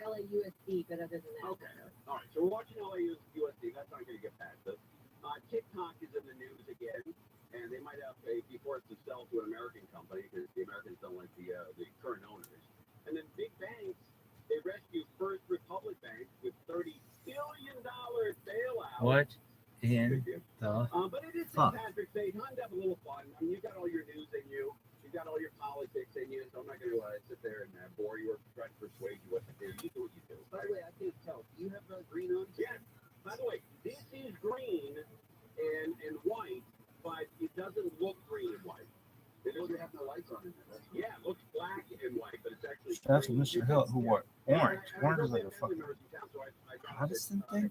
LAUSD, but other than that. Okay. All right. So we're watching LAUSD. That's not going to get past us. TikTok is in the news again, and they might have to be forced to sell to an American company because the Americans don't like the current owners. And then big banks, they rescued First Republic Bank with $30 billion bailout. What in the but it is St. Patrick's Day. Time to have a little fun. I mean, you've got all your news in you. You've got all your politics in you, so I'm not going to sit there and bore you or try to persuade you what to do. You do what you do. By the way, I can't tell. Do you have green on? Yeah. By the way, this is green and white, but it doesn't look green and white. It doesn't have no lights on it. Yeah, it looks black and white, but it's actually. That's Mr. Hill who wore orange. Orange is like a fucking Protestant thing.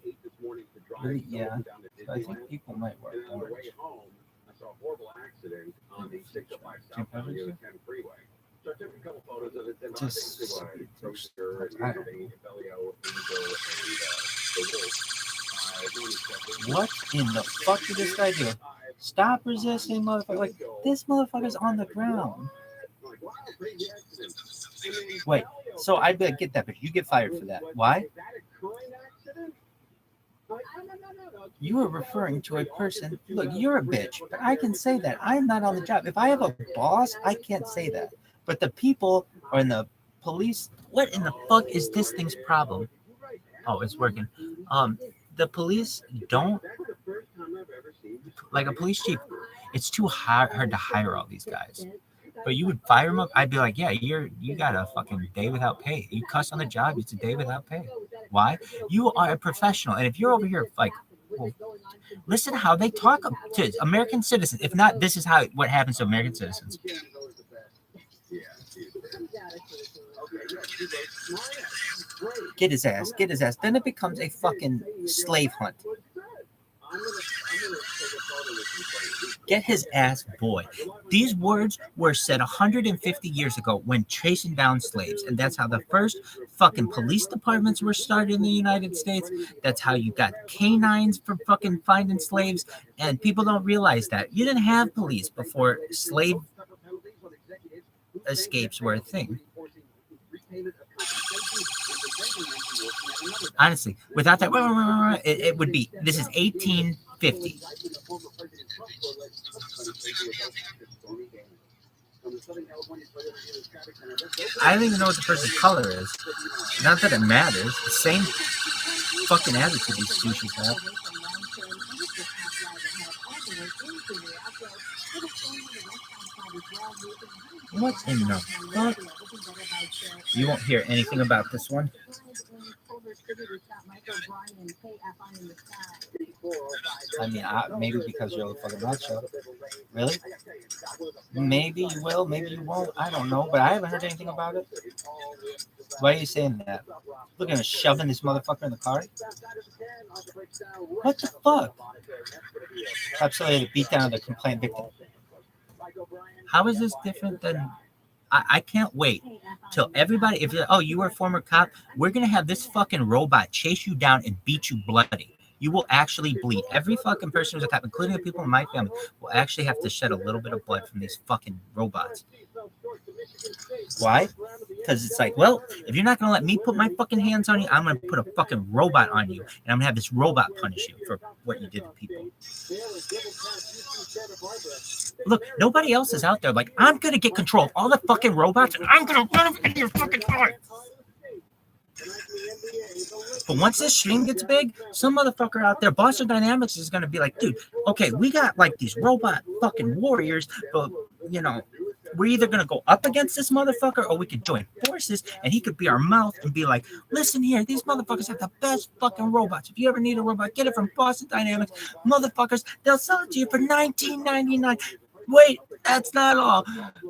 Really? Yeah. So I think people might wear orange. I saw a horrible accident on the 605 South Avenue 10 freeway. So I took a couple photos of it. Just what in the fuck did this guy do? Stop resisting, motherfucker. Like, this motherfucker's on the ground. Wait, so I get that, but you get fired for that. Why? You are referring to a person. Look, you're a bitch, but I can say that. I'm not on the job. If I have a boss, I can't say that. But the people or in the police, what in the fuck is this thing's problem? Oh, it's working. The police don't like a police chief. It's too hard to hire all these guys. But you would fire them up. I'd be like, yeah, you got a fucking day without pay. You cuss on the job, it's a day without pay. Why? You are a professional, and if you're over here like, well, listen how they talk to American citizens. If not, this is what happens to American citizens. Get his ass. Then it becomes a fucking slave hunt. Get his ass, boy. These words were said 150 years ago when chasing down slaves. And that's how the first fucking police departments were started in the United States. That's how you got canines for fucking finding slaves. And people don't realize that. You didn't have police before slave escapes were a thing. Honestly, without that, it would be, this is 1850. I don't even know what the person's color is. Not that it matters. The same fucking attitude these douches have. What in the fuck? You won't hear anything about this one. I mean, maybe because you're a fucking macho. Really? Maybe you will, maybe you won't. I don't know, but I haven't heard anything about it. Why are you saying that? Look at him shoving this motherfucker in the car. What the fuck? Absolutely had to beat down the complaint victim. How is this different than... I can't wait till everybody, if you're, you were a former cop, we're going to have this fucking robot chase you down and beat you bloody. You will actually bleed. Every fucking person who's a cop, including the people in my family, will actually have to shed a little bit of blood from these fucking robots. Why? Because it's like, well, if you're not going to let me put my fucking hands on you, I'm going to put a fucking robot on you, and I'm going to have this robot punish you for what you did to people. Look, nobody else is out there like, I'm going to get control of all the fucking robots, and I'm going to run them into your fucking heart. But once this stream gets big, some motherfucker out there, Boston Dynamics is going to be like, dude, okay, we got like these robot fucking warriors, but, you know, we're either going to go up against this motherfucker or we could join forces and he could be our mouth and be like, listen here, these motherfuckers have the best fucking robots. If you ever need a robot, get it from Boston Dynamics. Motherfuckers, they'll sell it to you for $19.99. Wait, that's not all.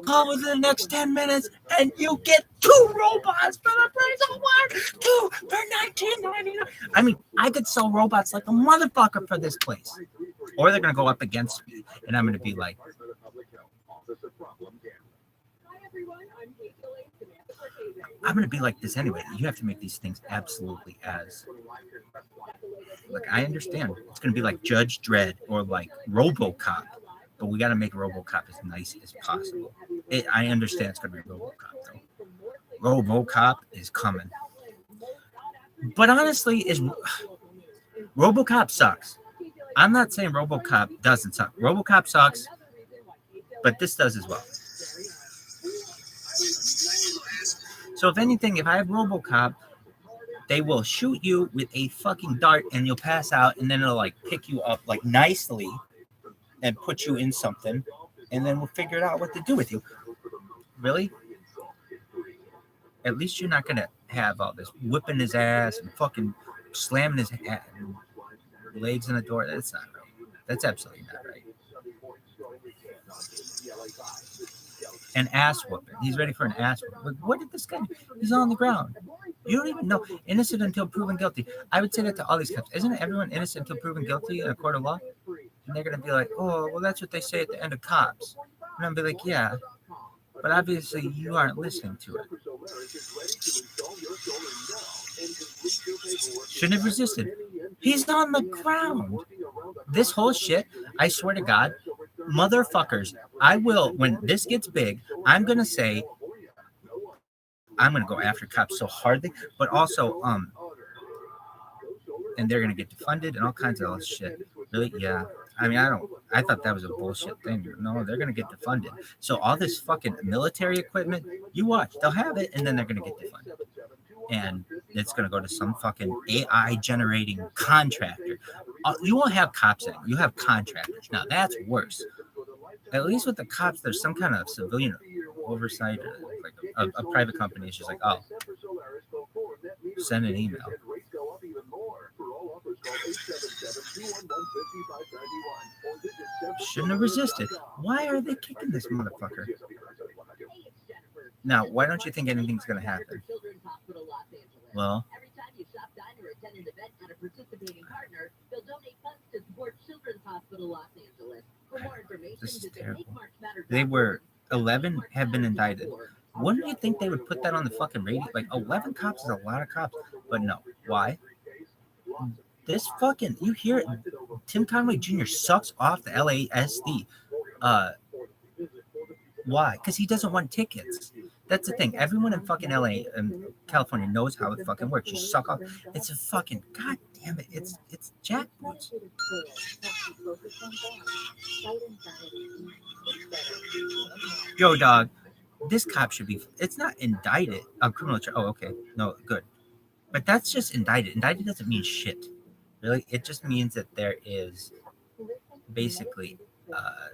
Call within the next 10 minutes and you get 2 robots for the price of 1, 2 for $19.99. I mean, I could sell robots like a motherfucker for this place. Or they're going to go up against me and I'm going to be like, I'm going to be like this anyway. You have to make these things absolutely as... Like, I understand. It's going to be like Judge Dredd or like RoboCop. But we got to make RoboCop as nice as possible. I understand it's going to be RoboCop, though. RoboCop is coming. But honestly, is RoboCop sucks. I'm not saying RoboCop doesn't suck. RoboCop sucks, but this does as well. So if anything, if I have RoboCop, they will shoot you with a fucking dart and you'll pass out, and then it'll like pick you up like nicely and put you in something, and then we'll figure out what to do with you. Really? At least you're not gonna have all this whipping his ass and fucking slamming his legs in the door. That's not right. That's absolutely not right. An ass whooping. He's ready for an ass whooping. What did this guy do? He's on the ground. You don't even know. Innocent until proven guilty. I would say that to all these cops. Isn't everyone innocent until proven guilty in a court of law? And they're going to be like, oh, well, that's what they say at the end of Cops. And I'll be like, yeah, but obviously you aren't listening to it. Shouldn't have resisted. He's on the ground. This whole shit, I swear to God, motherfuckers, I will, when this gets big, I'm going to say, I'm going to go after cops so hardly, but also, and they're going to get defunded and all kinds of other shit. Really? Yeah. I mean, I thought that was a bullshit thing. No, they're going to get defunded. So all this fucking military equipment, you watch, they'll have it and then they're going to get defunded. And it's going to go to some fucking AI generating contractor. You won't have cops anymore. You have contractors. Now that's worse. At least with the cops, there's some kind of civilian oversight. Or like a private company is just like, oh, send an email. Shouldn't have resisted. Why are they kicking this motherfucker? Now, why don't you think anything's going to happen? Well, every time you shop, dine, or attend an event at a participating partner, they'll donate funds to support Children's Hospital Los Angeles. For more information, this is visit terrible. MakeMarchMatter.org. They were 11 have been indicted. Wouldn't you think they would put that on the fucking radio? Like 11 cops is a lot of cops, but no. Why? This fucking, you hear it, Tim Conway Jr. sucks off the LASD. Why? Because he doesn't want tickets. That's the thing. Everyone in fucking LA and California knows how it fucking works. You suck off. It's a fucking, god damn it. It's jackboots. Yo, dog. This cop should be, it's not indicted. Criminal charge. Oh, okay. No, good. But that's just indicted. Indicted doesn't mean shit. Really? It just means that there is basically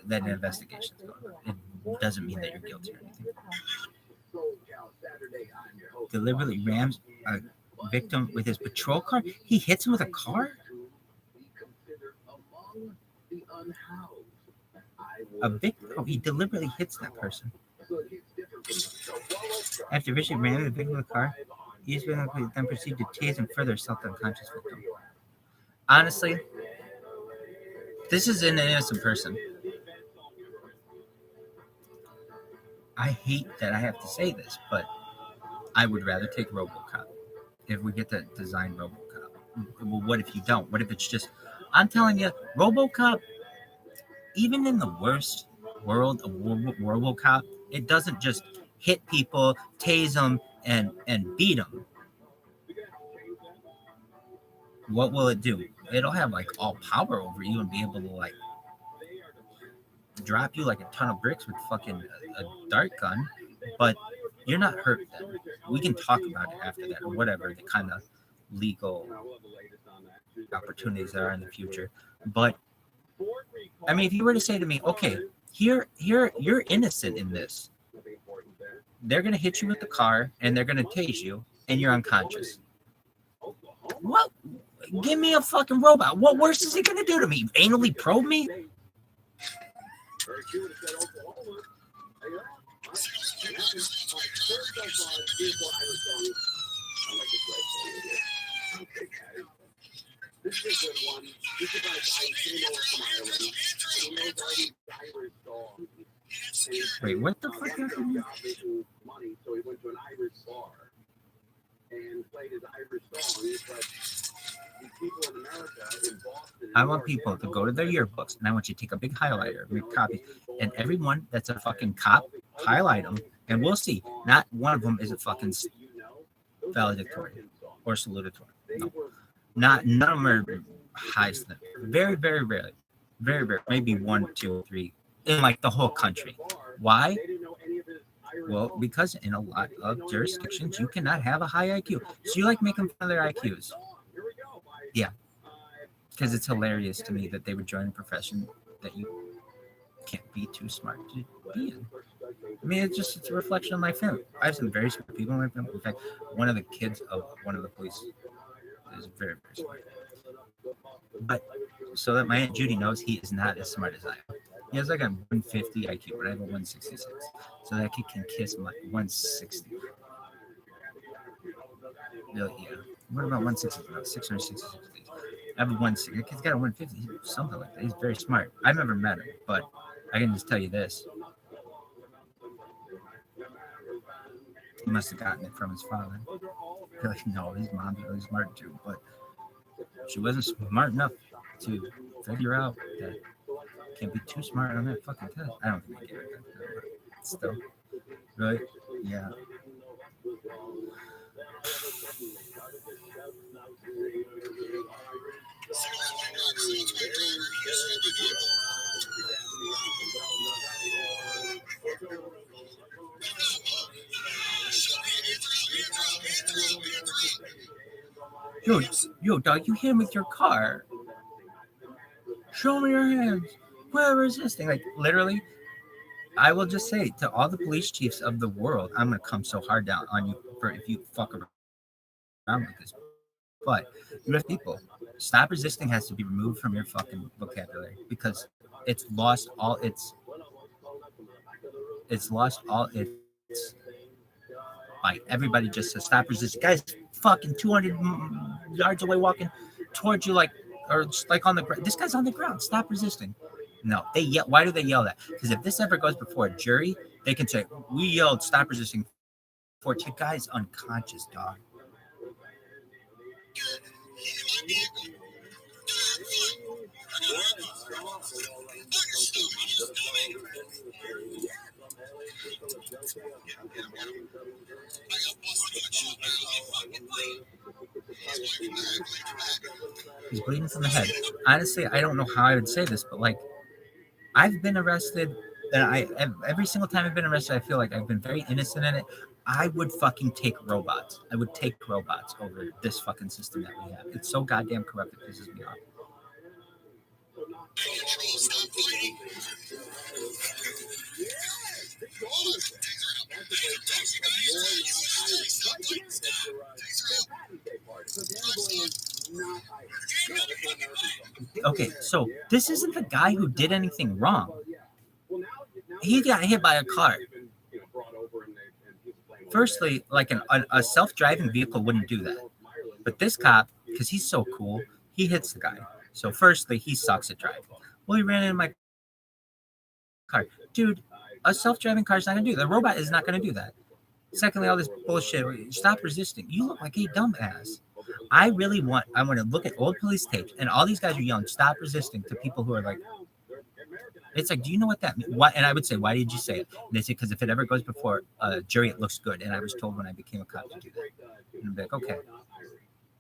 that an investigation is going on. It doesn't mean that you're guilty or anything. Deliberately rams a victim with his patrol car. He hits him with a car? A victim? Oh, he deliberately hits that person. After vicious ramming the victim with a car, he then proceeded to tase and further assault the unconscious victim. Honestly, this is an innocent person. I hate that I have to say this, but I would rather take RoboCop if we get to design RoboCop. Well, what if you don't? What if it's just, I'm telling you, RoboCop, even in the worst world of RoboCop, it doesn't just hit people, tase them, and beat them. What will it do? It'll have like all power over you and be able to like drop you like a ton of bricks with fucking a dart gun, but you're not hurt then. We can talk about it after that or whatever the kind of legal opportunities there are in the future. But I mean, if you were to say to me, okay, here you're innocent in this. They're gonna hit you with the car and they're gonna tase you and you're unconscious. What? Give me a fucking robot. What worse is he gonna do to me? Anally probe me? This is a good one. This is about a guy who came over from Ireland. And he knows all these Irish dogs. Wait, what the fuck happened? Making money, so he went to an Irish bar and played his Irish song. But these people in America, in Boston, I want people to go to their yearbooks and I want you to take a big highlighter, make copies, and everyone that's a fucking cop, highlight them, and we'll see. Not one of them is a fucking valedictorian or salutatorian. No. None of them are high. Very, very rarely. Very rare. Maybe 1, 2, 3 in like the whole country. Why? Well, because in a lot of jurisdictions, you cannot have a high IQ. So you like making fun of their IQs. Yeah. Because it's hilarious to me that they would join a profession that you can't be too smart to be in. I mean, it's a reflection of my family. I have some very smart people in my family. In fact, one of the kids of one of the police is very, very smart. But so that my Aunt Judy knows he is not as smart as I am. He has like a 150 IQ, but I have a 166. So that kid can kiss my 160. Really, yeah. What about 160? No, 666. I have a 160. The kid's got a 150. Something like that. He's very smart. I've never met him, but I can just tell you this. He must have gotten it from his father. Like, no, his mom's really smart too, but she wasn't smart enough to figure out that can't be too smart on that fucking test. I don't think I get it. Still, really, yeah. Yo, dog, you hit him with your car. Show me your hands. We're resisting. Like, literally, I will just say to all the police chiefs of the world, I'm going to come so hard down on you for if you fuck around with this. But you have people. Stop resisting has to be removed from your fucking vocabulary because it's lost all its like everybody just says stop resisting. Guys fucking 200 yards away walking towards you like on the ground. This guy's on the ground. Stop resisting. No, they yell. Why do they yell that? Because if this ever goes before a jury, they can say, we yelled stop resisting for the guy's unconscious, dog. He's bleeding from the head. Honestly, I don't know how I would say this, but like, I've been arrested, and every single time I've been arrested, I feel like I've been very innocent in it. I would fucking take robots. I would take robots over this fucking system that we have. It's so goddamn corrupt, it pisses me off. Okay, so this isn't the guy who did anything wrong. He got hit by a car. Firstly, like a self-driving vehicle wouldn't do that. But this cop, because he's so cool, he hits the guy. So firstly, he sucks at driving. Well, he ran into my car. Dude, a self-driving car is not going to do that. The robot is not going to do that. Secondly, all this bullshit. Stop resisting. You look like a dumbass. I want to look at old police tapes, and all these guys are yelling, stop resisting, to people who are like, it's like, do you know what that means? Why? And I would say, why did you say it? And they say, because if it ever goes before a jury, it looks good. And I was told when I became a cop to do that. And I'm like, okay,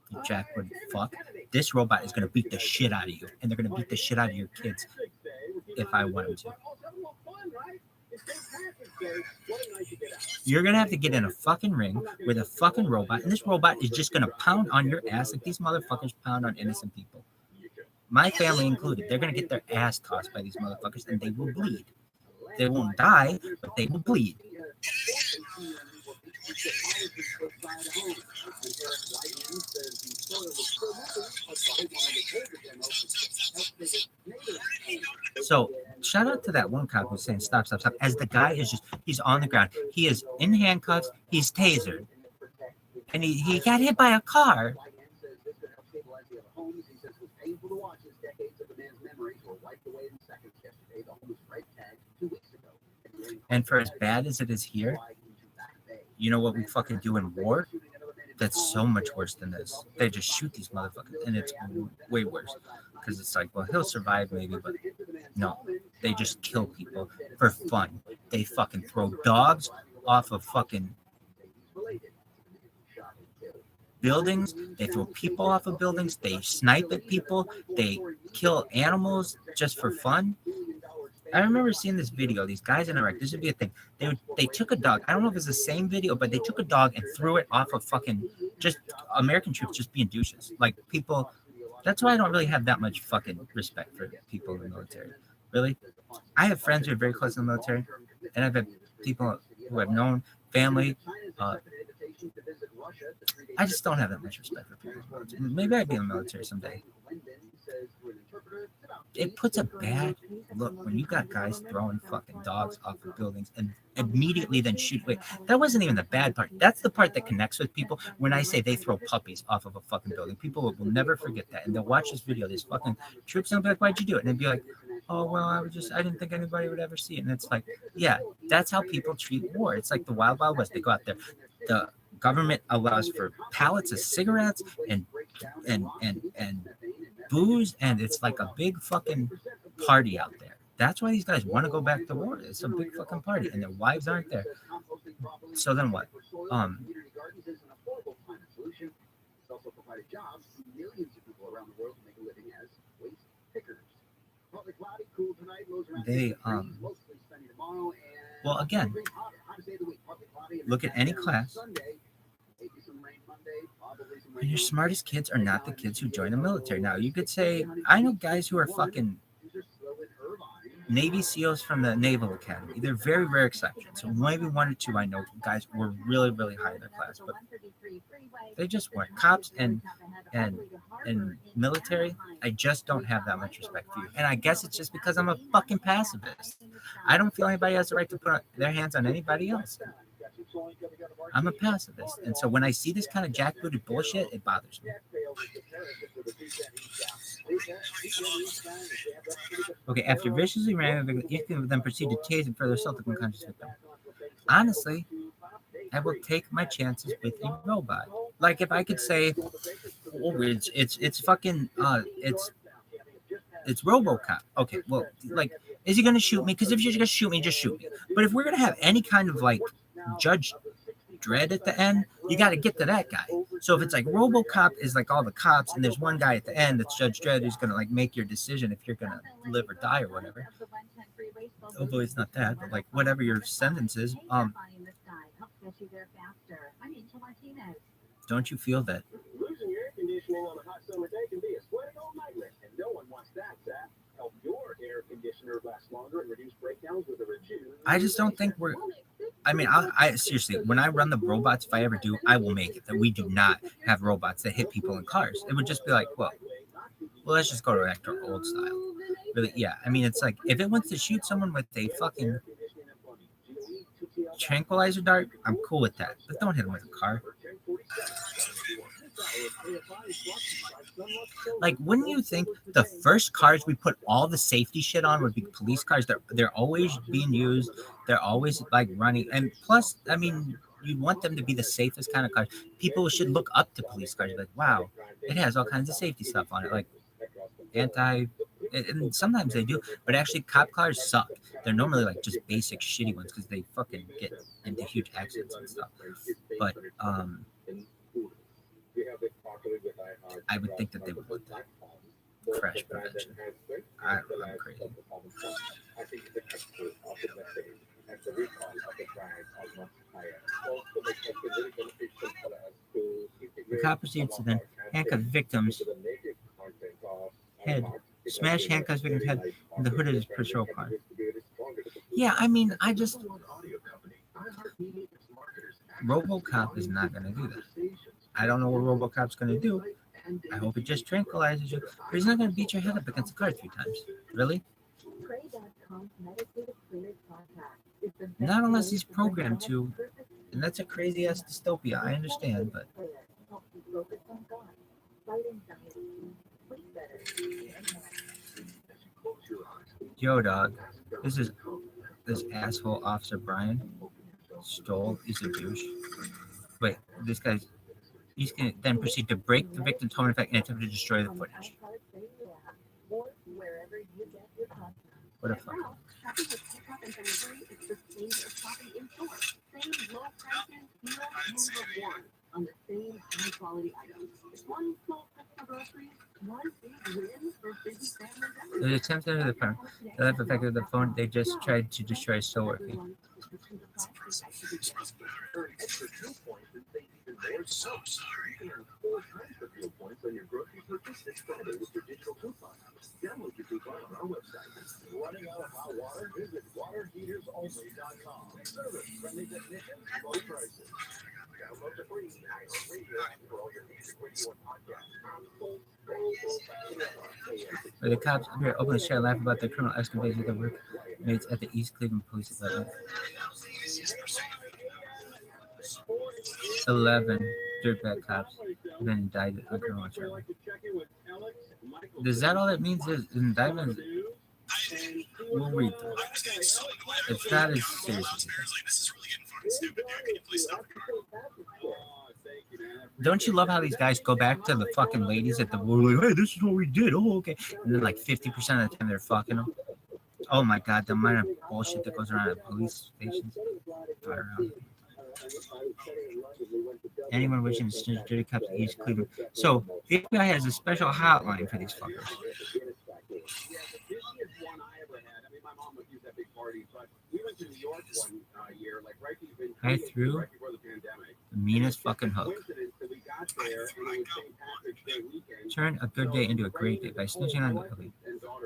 you jackwood fuck. This robot is going to beat the shit out of you. And they're going to beat the shit out of your kids if I want them to. You're going to have to get in a fucking ring with a fucking robot. And this robot is just going to pound on your ass like these motherfuckers pound on innocent people. My family included. They're going to get their ass tossed by these motherfuckers and they will bleed. They won't die, but they will bleed. So shout out to that one cop who's saying stop, stop, stop. As the guy is he's on the ground. He is in handcuffs. He's tasered. And he got hit by a car. And for as bad as it is here, you know what we fucking do in war? That's so much worse than this. They just shoot these motherfuckers, and it's way worse. Because it's like, well, he'll survive maybe, but no. They just kill people for fun. They fucking throw dogs off of fucking buildings, they throw people off of buildings, they snipe at people, they kill animals just for fun. I remember seeing this video. These guys in Iraq. This would be a thing. They took a dog. I don't know if it's the same video, but they took a dog and threw it off of fucking just American troops just being douches. Like people. That's why I don't really have that much fucking respect for people in the military. Really, I have friends who are very close to the military, and I've had people who have known family. I just don't have that much respect for people. Maybe I'd be in the military someday. It puts a bad look when you got guys throwing fucking dogs off of buildings and immediately then shoot. Wait, that wasn't even the bad part. That's the part that connects with people. When I say they throw puppies off of a fucking building, people will never forget that. And they'll watch this video, these fucking troops, and they'll be like, why'd you do it? And they'd be like, oh, well, I didn't think anybody would ever see it. And it's like, yeah, that's how people treat war. It's like the Wild Wild West. They go out there. The government allows for pallets of cigarettes and booze, and it's like a big fucking party out there. That's why these guys want to go back to war. It's a big fucking party, and their wives aren't there. So then what? They well, again, look at any class. And your smartest kids are not the kids who join the military. Now, you could say, I know guys who are fucking Navy SEALs from the Naval Academy. They're very rare exceptions. So maybe one or two I know guys who were really, really high in their class, but they just weren't. Cops and military, I just don't have that much respect for you. And I guess it's just because I'm a fucking pacifist. I don't feel anybody has the right to put their hands on anybody else. I'm a pacifist, and so when I see this kind of jackbooted bullshit, it bothers me. Okay, after viciously ramming, you can then proceed to tase and further assault the unconscious victim. Honestly, I will take my chances with a robot. Like if I could say, oh, it's fucking it's RoboCop. Okay, well, like, is he gonna shoot me? Because if you're gonna shoot me, just shoot me. But if we're gonna have any kind of like Judge Dredd at the end, you got to get to that guy. So if it's like RoboCop is like all the cops, and there's one guy at the end that's Judge Dredd who's gonna like make your decision if you're gonna live or die or whatever. Hopefully it's not that, but like whatever your sentence is. Don't you feel that? Losing air conditioning on a hot summer day can be a sweaty old nightmare, and no one wants that, Zach. Help your air conditioner last longer and reduce breakdowns with a reduced. I just don't think we're. I mean, I seriously, when I run the robots, if I ever do, I will make it that we do not have robots that hit people in cars. It would just be like, well, let's just go back to old style. Really, yeah. I mean, it's like if it wants to shoot someone with a fucking tranquilizer dart, I'm cool with that. But don't hit them with a car. Like, wouldn't you think the first cars we put all the safety shit on would be police cars? They're always being used. They're always like running. And plus, I mean, you want them to be the safest kind of cars. People should look up to police cars. Like, wow, it has all kinds of safety stuff on it. Like and sometimes they do, but actually cop cars suck. They're normally like just basic shitty ones because they fucking get into huge accidents and stuff. But I would think that they would want that. Crash prevention. I'm crazy. The cop proceeds to then handcuff victims' head, smash handcuffs victims' head in the hood of his patrol car. Yeah, I mean, RoboCop is not going to do that. I don't know what RoboCop's going to do. I hope it just tranquilizes you. But he's not going to beat your head up against the car 3 times. Really? Not unless he's programmed to. And that's a crazy-ass dystopia. I understand, but... Yo, dog. This asshole Officer Brian stole. He's a douche. Wait, this guy's... He's going to then proceed to break the victim's home effect and attempt to destroy the footage. What a fuck. The attempt under the phone. The life effect of the phone, they just tried to destroy is still working. I'm so sorry. You can earn 4 times the fuel points on your grocery purchase this Friday with your digital coupon. Download your coupon on our website. Running out of hot water? Visit waterheatersonly.com. Service, friendly technicians, low prices. Download the free radio app for all your music, radio, and podcasts. Where the cops appear openly share laugh about the criminal escapades of the workmates at the East Cleveland Police Department. 11 dirtbag cops have been indicted on criminal charges. Is that all that means? Is indictment? We'll read them. It's not as serious as you think. Don't you love how these guys go back to the fucking ladies at the like, hey, this is what we did. Oh, okay. And then like 50% of the time they're fucking them. Oh my god, the amount of bullshit that goes around at police stations. Anyone wishing to snitch dirty cops at East Cleveland. So the FBI has a special hotline for these fuckers. I threw the meanest fucking hook. Turn a good day into a great day by snitching on the police.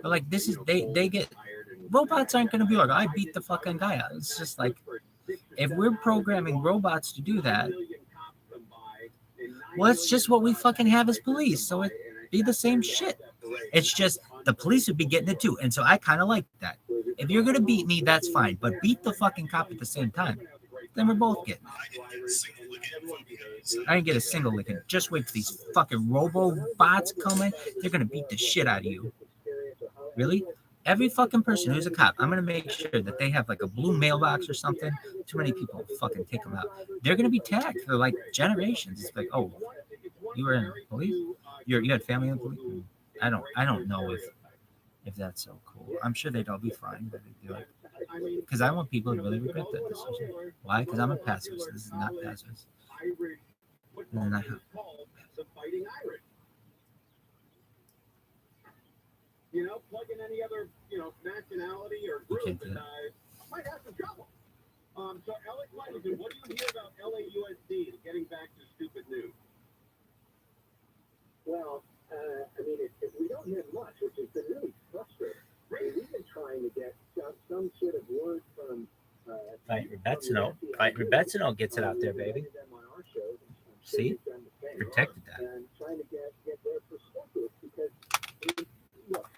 But like this is they get robots aren't gonna be like, I beat the fucking guy out. It's just like if we're programming robots to do that, well, it's just what we fucking have as police. So it'd be the same shit. It's just the police would be getting it too. And so I kind of like that. If you're going to beat me, that's fine. But beat the fucking cop at the same time. Then we're both getting it. I didn't get a single licking. Just wait for these fucking robo-bots coming. They're going to beat the shit out of you. Really? Every fucking person who's a cop, I'm going to make sure that they have like a blue mailbox or something. Too many people fucking take them out. They're going to be tagged for like generations. It's like, oh, you were in police? You had family in police? I don't know if that's so cool. I'm sure they'd all be fine. But they'd be like, because I want people to really regret that decision. Why? Because I'm a pacifist. This is not pacifist. And then plug in any other, nationality or group, and might have some trouble. So, Alex Michaelson, what do you hear about LAUSD getting back to stupid news? Well, we don't hear much, which has been really frustrating. We've been trying to get some sort of word from Fight Rebetsino gets it out there, baby. See? Protected that. And trying to get their perspective because, look,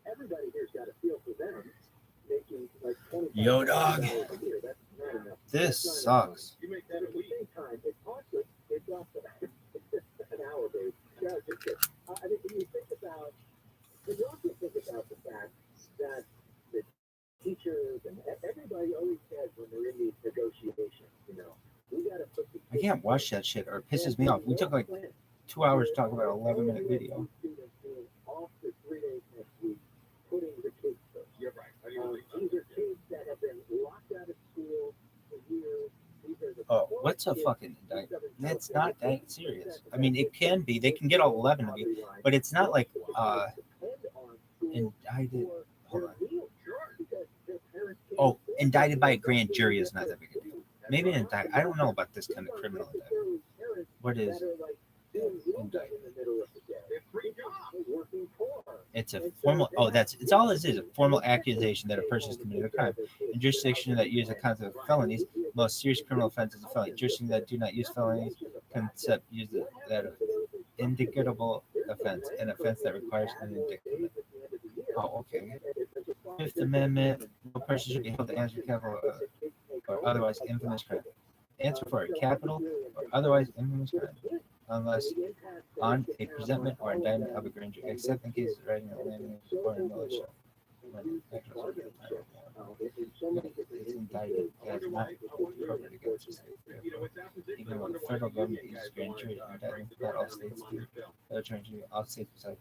everybody here's got a feel for them making like 20. Yo, dog. This sucks. You make that at the same time. It's also an hour, babe. When you also think about the fact that the teachers and everybody always says when they're in these negotiations, we got to put the. I can't watch that shit or it pisses me off. We took like 2 hours to talk about an 11-minute video. Off for 3 days next week, putting the kids first. You're right. These are kids that have been locked out of school for years. Oh, what's a fucking indictment? That's not that serious. I mean, it can be. They can get all 11 of you, but it's not like indicted. Hold on. Oh, indicted by a grand jury is not that big a deal. Maybe an indictment. I don't know about this kind of criminal indictment. What is indictment? It's a formal. Oh, it's all this is, a formal accusation that a person has committed a crime. In jurisdiction that use a concept of felonies, most serious criminal offenses are felony. Jurisdiction that do not use felonies concept use that indictable offense, an offense that requires an indictment. Oh, okay. Fifth Amendment: no person should be held to answer capital or otherwise infamous crime. Answer for a capital or otherwise infamous crime, unless on a presentment or indictment of a grand jury, except in cases of writing or landing or militia. Is indicted as not appropriate against the state. Even when the federal government uses grand jury indictment, not all states do. Federal grand jury, all states besides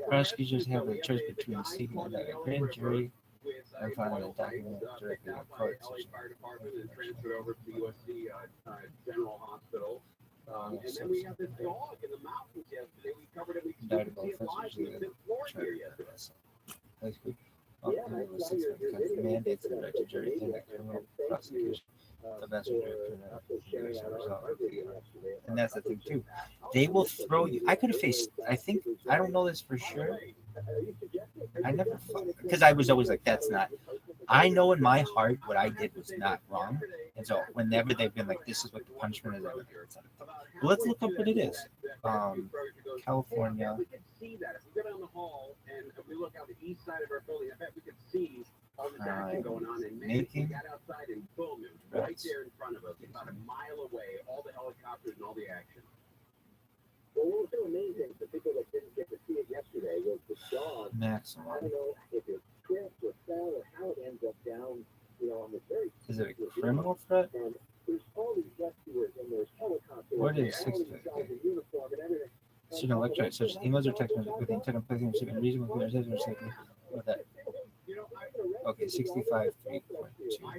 prosecutors have the choice between seeking a grand jury and filing a document directly in court. Fire department and transferred over to the USC General Hospital. And then we have this dog in the mountains yesterday. We covered it. We couldn't see it live. We was in Florida here yesterday. Because mandates the register in the criminal prosecution. The messenger and that's the thing too. They will throw you. I could have faced. I don't know this for sure. I never because I was always like, that's not. I know in my heart what I did was not wrong, and so whenever they've been like, this is what the punishment is, well, let's look up what it is. California. We could see that if we go down the hall and we look out the east side of our building. I bet we could see all this action going on. And man, we got outside and boom, it was right there in front of us, about a mile away. All the helicopters and all the action. Well, what was so amazing for people that didn't get to see it yesterday was the dog. Maximum. I don't know if it tripped or fell or how it ends up down, on the very. Is it a criminal threat? And there's all these rescuers and there's helicopters. What is 6 uniform and everything. Student electronic such as emails or text messages with the intent of placing receiving reasonable conversation or something with that. Okay, 65 3.2. I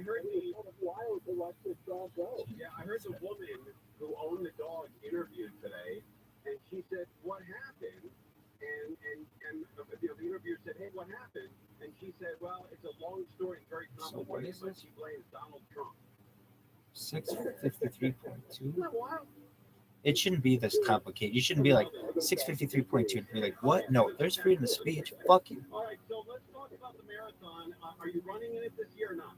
heard I heard the woman who owned the dog interviewed today, and she said, "What happened?" And the interviewer said, "Hey, what happened?" And she said, "Well, it's a long story, it's very complicated, but she blames Donald Trump." 653.2. It shouldn't be this complicated. You shouldn't be like 653.2 and be like, what? No, there's freedom of speech. Fuck you. All right, so let's talk about the marathon. Are you running in it this year or not?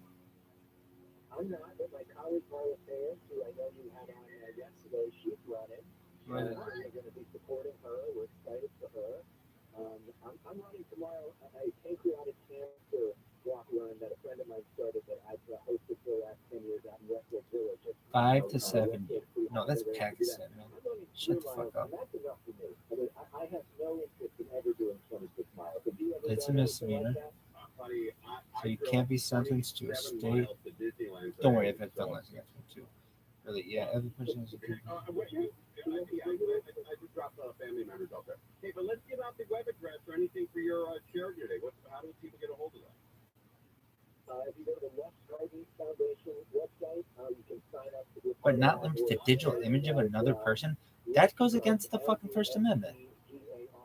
I'm not, but my colleague Marla Fayez, who I know you had on yesterday, she's running. Right. We're going to be supporting her. We're excited for her. I'm running tomorrow a pancreatic cancer walk run that a friend of mine started that I've hosted for the last 10 years out in Westwood Village. 5 to 7. No, that's Pakistan, man. Shut the fuck up. That's enough for me. I mean, I have no interest in ever doing 26 miles. It's a misdemeanor. So you can't be sentenced to a state. Don't worry, I've done less against me too. Really, yeah, every person is a good. I just dropped family members out there. Hey, but let's give out the web address or anything for your charity today. How do people get a hold of that? If you go to the ROTHSCHILD Foundation website, you can sign up to But not limited to digital image of another person. That goes against the fucking First Amendment.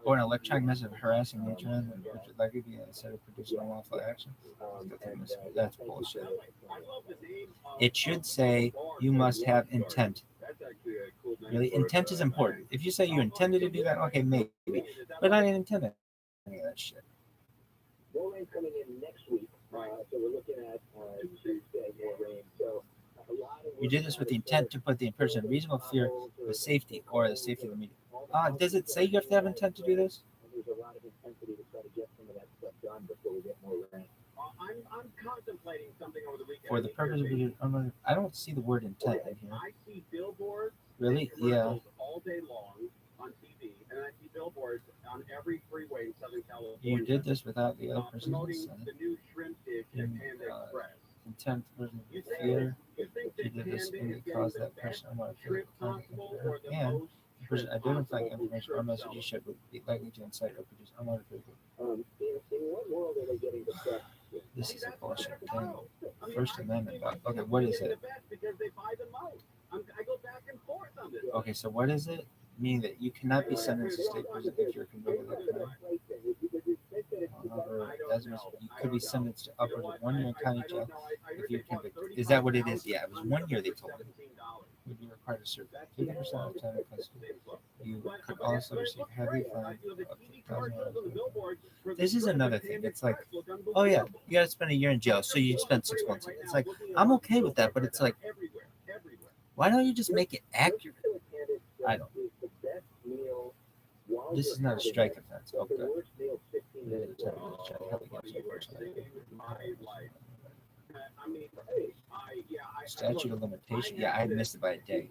Or an electronic message of harassing the internet, which would likely be instead of producing unlawful action. That's bullshit. It should say you must have intent. Really, intent is important. If you say you intended to do that, okay, maybe. But I didn't intend any of that shit. More rain coming in next week. So we're looking at Tuesday, more rain. So you did this with the intent to put the person in reasonable fear of the safety or the safety of the media. Does it say you have to have intent to do this? There's a lot of intensity to try to get some of that stuff done before we get more rain. I'm contemplating something over the weekend. For the purpose of I don't see the word intent in here. I see billboards. Really? Yeah. All day long on TV, and I see billboards on every freeway in Southern California. You did this without the other person. Promoting the new shrimp dish at Panda Express. Intent versus fear. You did this because that person and the person identifying information or message you shared would be likely to incite or produce unwanted people. In what world are they getting the best? This is a bullshit thing. First Amendment. Okay, what is it? Because they buy the most. I go back and forth on this. Okay, so what is it? Meaning that you cannot be sentenced to state prison if you're convicted of a crime. You could be sentenced to upwards of 1 year in county jail if you're convicted. Is that what it is? Yeah, it was 1 year they told me. Would be required to serve 50% of the time in custody. You could also receive heavy fine up to $1,000. This is another thing. It's like, oh yeah, you got to spend a year in jail, so you spend 6 months. It's like, I'm okay with that, but it's like, why don't you just make it accurate? I don't. This is not a strike offense. Okay. Statute of limitation. Yeah, I missed it by a day.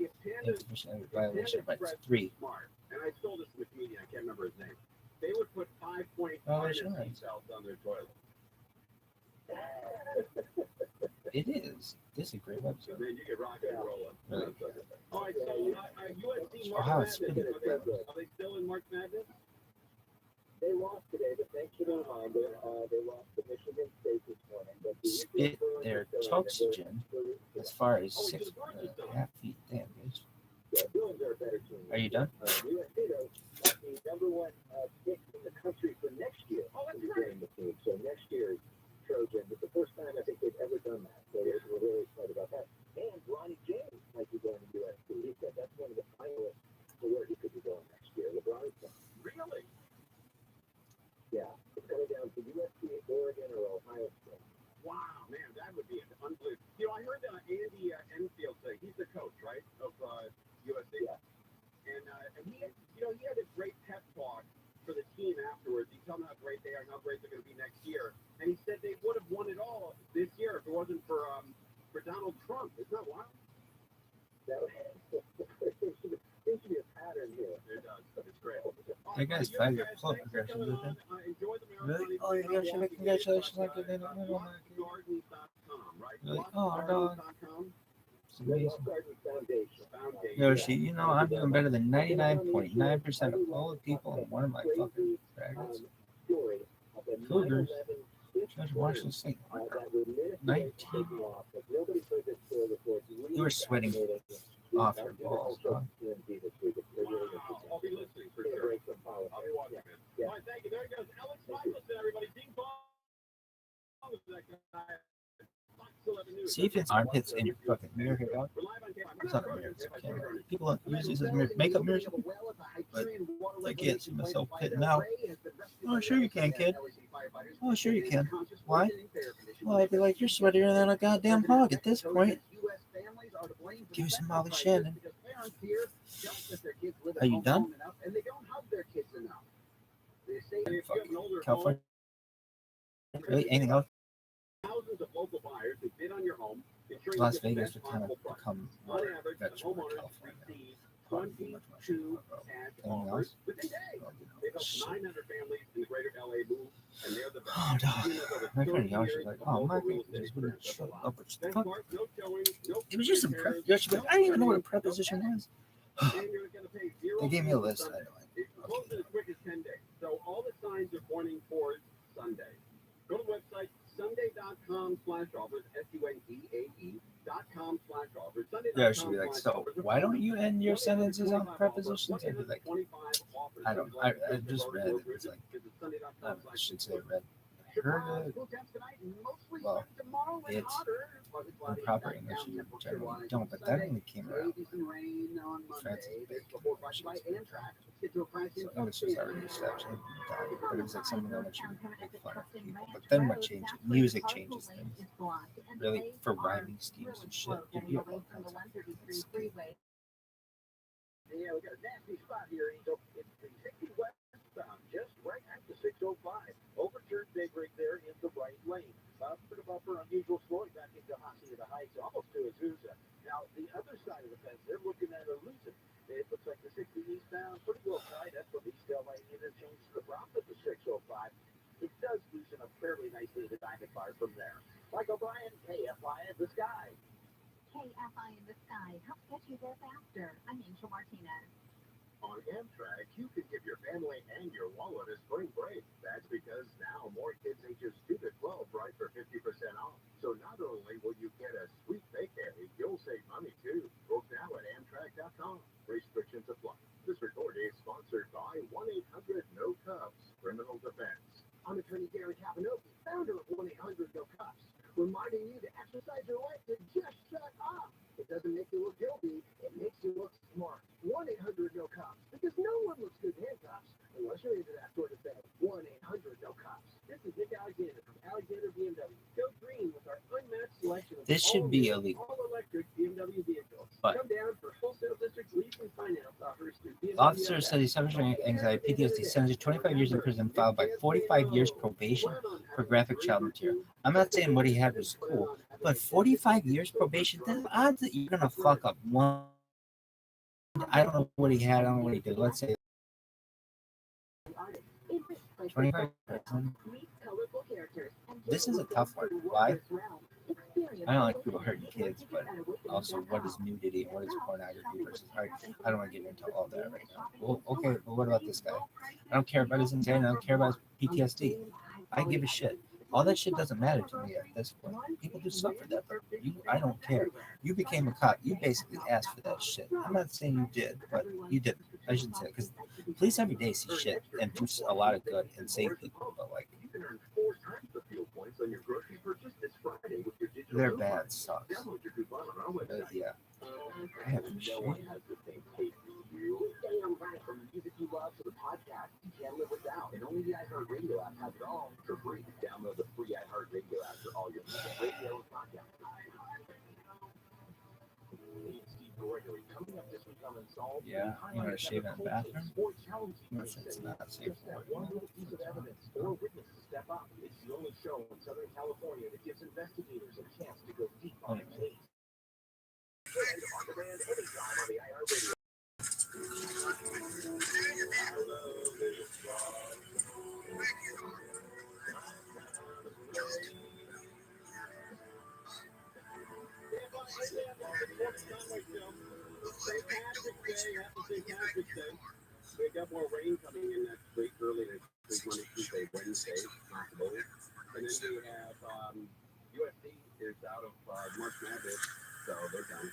Insufficient violation by 3. And I stole this from a comedian. I can't remember his name. They would put 5-point seatbelts on their toilet. It is. This is a great website. Then you get rock and roll. Really? All right, so USC March Madness. Are they still in March Madness? They lost today, but thanks to the reminder, they lost to Michigan State this morning. But spit their toxygen as far as 6.5 feet. Damn, bitch. Yeah, Bruins are better. Are you done? the #1 pick in the country for next year. Oh, that's great. So next year's Trojan, it's the first time I think they've ever done that. So we're really excited about that. And Ronnie James might be going to USC. He said that's one of the finalists for where he could be going next year. LeBron's son. Really? Yeah. It's going down to USC, Oregon, or Ohio State. Wow, man, that would be unbelievable. You know, I heard Andy Enfield say he's the coach, right, of USC. Yeah. And he, he had a great pep talk for the team afterwards. He told them how great they are, how great they're going to be next year. And he said they would have won it all this year if it wasn't for Donald Trump. Isn't that wild? There seems to be a pattern here. It does. It's great. Hey guys, 5-year club progression, isn't it? Really? Oh, you guys should make congratulations on getting it. Really? Oh, dog. It's amazing. Yoshi, you know, I'm doing better than 99.9% of all the people in one of my fucking brackets. Cougars. Judge Washington State. 19. You were sweating off your balls, huh? I'll be listening for sure. I'll be watching, man. All right, thank you. There he goes. Alex Michelson, everybody. Ding dong. See if it's armpits in your fucking mirror here, dog. It's not a mirror, it's a camera. People don't use these as makeup mirrors, but I can't see myself pitting out. Oh, sure you can, kid. Oh, sure you can. Why? Well, I'd be like, you're sweatier than a goddamn hog at this point. Give me some Molly Shannon. Are you done? California. Really? Anything else? Thousands of local buyers who bid on your home. Las Vegas would kind of become more vegetable California. 22 ad offers within days. They've helped 900 families in the greater LA move, and they're the best. Oh, dog. My friend Yoshi was like, oh, my God, just wouldn't show up. It was just a prep. Yoshi, like, I didn't even know what a preposition was. They gave me a list. I know it. Close as quick as 10 days. So all the signs are pointing towards Sunday. Go to the website sunday.com/offers, SUNDAE.com/offers. There should be like, so why don't you end your sentences on prepositions? I'd be like, I don't, I just read it. It's like, I should say read. I heard it. Well, it's in proper English, you generally don't, but that only came around Francis Bacon. So English was already established, but it was like something that you would make fun of people. But then what changed it? Music changes things. Really, for rhyming schemes and shit. You have all kinds of things. Yeah, we got a nasty spot here, Angel. It's 60 westbound, just right after 605. Overturned big rig there in the right lane. Bumper, unusual slowing back into Hacienda the Heights, almost to Azusa. Now, the other side of the fence, they're looking at a loosen. It looks like the 60 eastbound, pretty well tight. That's from East LA interchange to the Bronx at the 605. It does loosen up fairly nicely to Diamond Bar from there. Mike O'Brien, KFI in the sky. KFI in the sky helps get you there faster. I'm Angel Martinez. On Amtrak, you can give your family and your wallet a spring break. That's because now more kids ages 2 to 12 ride for 50% off. So not only will you get a sweet vacay, you'll save money too. Book now at Amtrak.com. Restrictions apply. This recording is sponsored by 1-800-NO-CUPS Criminal Defense. I'm attorney Gary Capanopi, founder of 1-800-NO-CUPS, reminding you to exercise your right to just shut up. It doesn't make you look guilty, it makes you look smart. 1-800-NO-CUPS, because no one looks good in handcuffs unless you're into that sort of thing. 1-800-NO-CUPS. This is Nick Alexander from Alexander BMW. Go green with our unmatched selection of This should be illegal. all-electric BMW vehicles. But come down for wholesale district lease and finance offers through BMW. officer said he's suffering anxiety, PTSD, sentenced to 25 years in prison, followed by 45 years probation for graphic child material. I'm not saying what he had was cool, but 45 years probation, the odds that you're going to fuck up one, I don't know what he had, I don't know what he did. Let's say 25. This is a tough one. Why? I don't like people hurting kids, but also what is nudity and what is pornography versus art. I don't want to get into all that right now. Well, okay, but what about this guy? I don't care about his insanity. I don't care about his PTSD. I give a shit. All that shit doesn't matter to me at this point. People do stuff for that, but I don't care. You became a cop. You basically asked for that shit. I'm not saying you did, but you did. I shouldn't say it, because police every day see shit and do a lot of good and save people, but like, their bad sucks. Yeah. I haven't shit. From the music you love to the podcast, you can't live without. And only the iHeartRadio app has it all for free. Download the free iHeartRadio app for all your music, radio, and podcasts. Coming up this week on Unsolved. Yeah, you want to shave in the bathroom? Unless it's not safe. One little piece of evidence or witness to step up. It's the only show in Southern California that gives investigators a chance to go deep on a case. And on demand anytime on the iHeartRadio. We got more rain coming in next week, early next week, Monday, Tuesday, Wednesday, possible. And then we have UFC is out of March Madness, so they're done.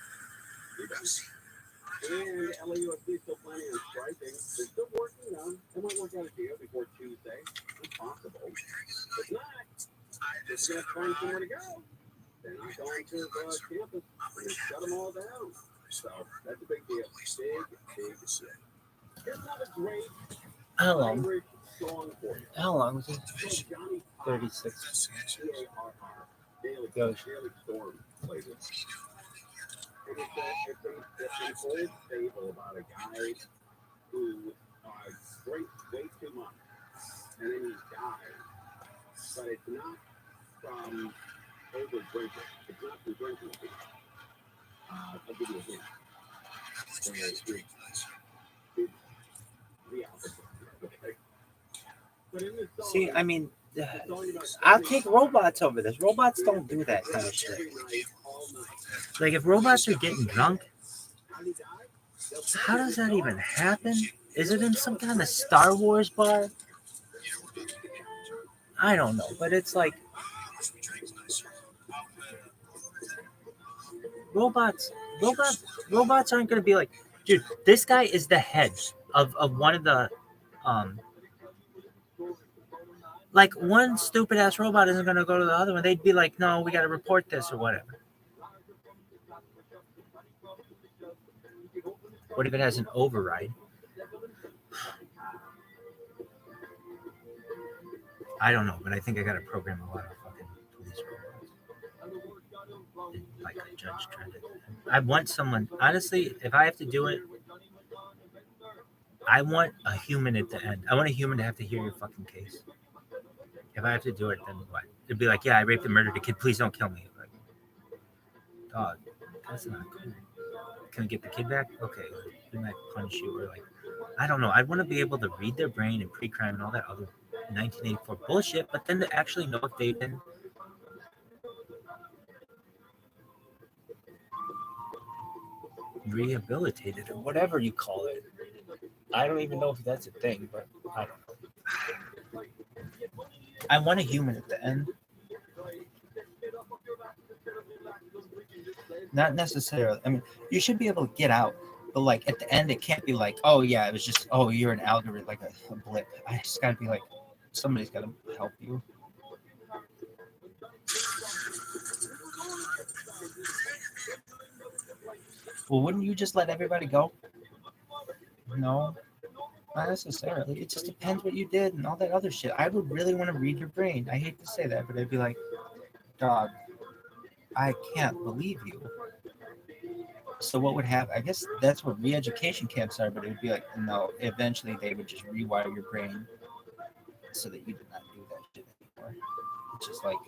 And LAUFC is still planning on striking. They're still working on. They might work out a deal before Tuesday. It's possible. If not, they're just going to find somewhere to go. They're not going to campus. They're going to shut them all down. So that's a big deal. Big deal. Here's another great How long? Irish song for you. How long was it? So Johnny 36. Daily Storm plays it. And it's an old fable about a guy who drinks way too much, and then he dies. But it's not from over drinking. It's not from drinking. I'll give you a hint. It's the opposite. Okay? But in this song, See, I mean, I'll take robots over this. Robots don't do that kind of shit. Like, if robots are getting drunk, how does that even happen? Is it in some kind of Star Wars bar? I don't know, but it's like robots aren't going to be like, dude, this guy is the head of one of the like, one stupid ass robot isn't going to go to the other one. They'd be like, no, we got to report this or whatever. What if it has an override? I don't know, but I think I got to program a lot of fucking police robots. Like a judge trying to. I want someone, honestly, if I have to do it, I want a human at the end. I want a human to have to hear your fucking case. If I have to do it, then what? It'd be like, yeah, I raped and murdered a kid. Please don't kill me. Like, dog, that's not cool. Can I get the kid back? Okay, we might punish you. Or like, I don't know. I want to be able to read their brain and pre-crime and all that other 1984 bullshit, but then to actually know if they've been rehabilitated or whatever you call it. I don't even know if that's a thing, but I don't know. I want a human at the end. Not necessarily. I mean, you should be able to get out, but like at the end, it can't be like, oh yeah, it was just, oh, you're an algorithm, like a blip. I just gotta be like, somebody's gotta help you. Well, wouldn't you just let everybody go? No, not necessarily. It just depends what you did and all that other shit. I would really want to read your brain. I hate to say that, but I'd be like, dog, I can't believe you. So what would happen? I guess that's what re-education camps are, but it would be like, no, eventually they would just rewire your brain so that you did not do that shit anymore. It's just like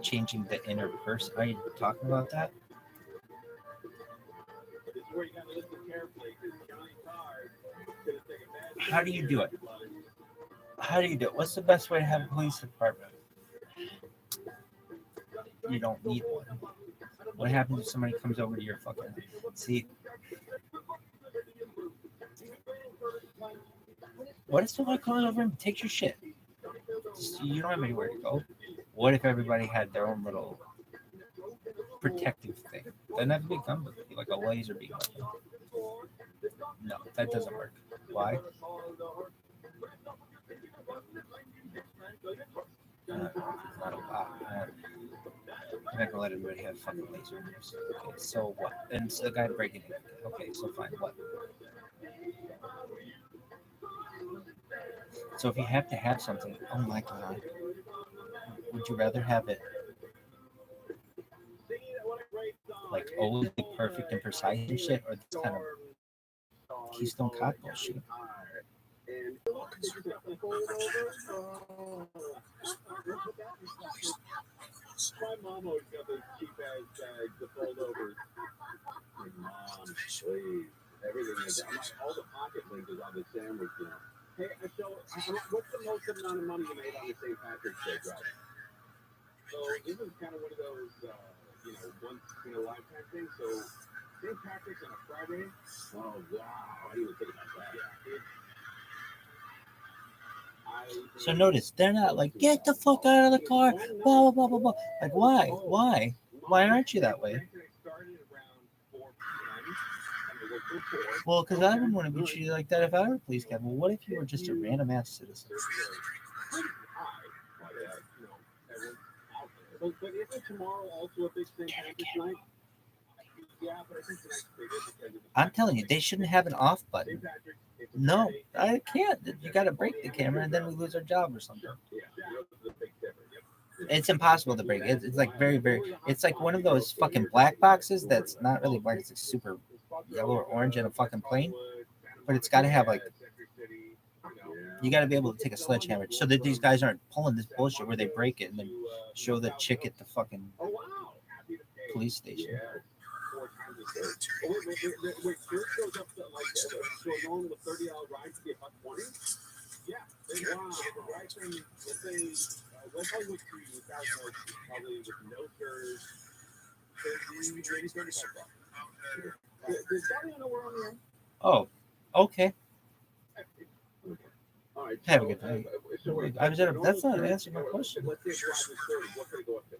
changing the inner person. Are you talking about that? How do you do it? How do you do it? What's the best way to have a police department? You don't need one. What happens if somebody comes over to your fucking... See? What if somebody comes over and takes your shit? You don't have anywhere to go. What if everybody had their own little protective thing? Doesn't have to be a gun, but it'd be like a laser beam weapon. No, that doesn't work. Why? Not a lot. I'm not gonna let everybody have fucking laser beams. Okay, so what? And so the guy breaking it. Okay, so fine. What? So if you have to have something, oh my god, would you rather have it like always be perfect and precise and shit, or this kind of Keystone Cop bullshit? My mom always got those cheap ass bags, the foldovers. Like, Mom, please. Everything is all the pocket linters on the sandwich now. Hey, so what's the most amount of money you made on the St. Patrick's Day drive? So this is kind of one of those, once in a lifetime things. So St. Patrick's on a Friday. Oh wow, I didn't even think about that. Yeah. So notice they're not like get the fuck out of the car, blah blah blah blah blah. Like why? Why aren't you that way? Well, because I wouldn't want to be treated like that if I were a police captain. Well, what if you were just a random ass citizen? But isn't tomorrow also a big St. Patrick's night? Yeah, but I think tonight's bigger because of I'm telling you, they shouldn't have an off button. No, I can't. You got to break the camera and then we lose our job or something. It's impossible to break. It's like very, very. It's like one of those fucking black boxes that's not really black. It's like super yellow or orange and a fucking plane. But it's got to have like. You got to be able to take a sledgehammer so that these guys aren't pulling this bullshit where they break it and then show the chick at the fucking police station. Wait, yours goes up to like so a normal $30 ride to get $120? Yeah. Wow. Right then, let's say, let's probably look to you, probably with no service, 30, 35 bucks. Does that know we're on the end? Oh, okay. All right. Have a good night. I was at a, that's not an answer to my question. Let's say drive is 30. What could it go up to?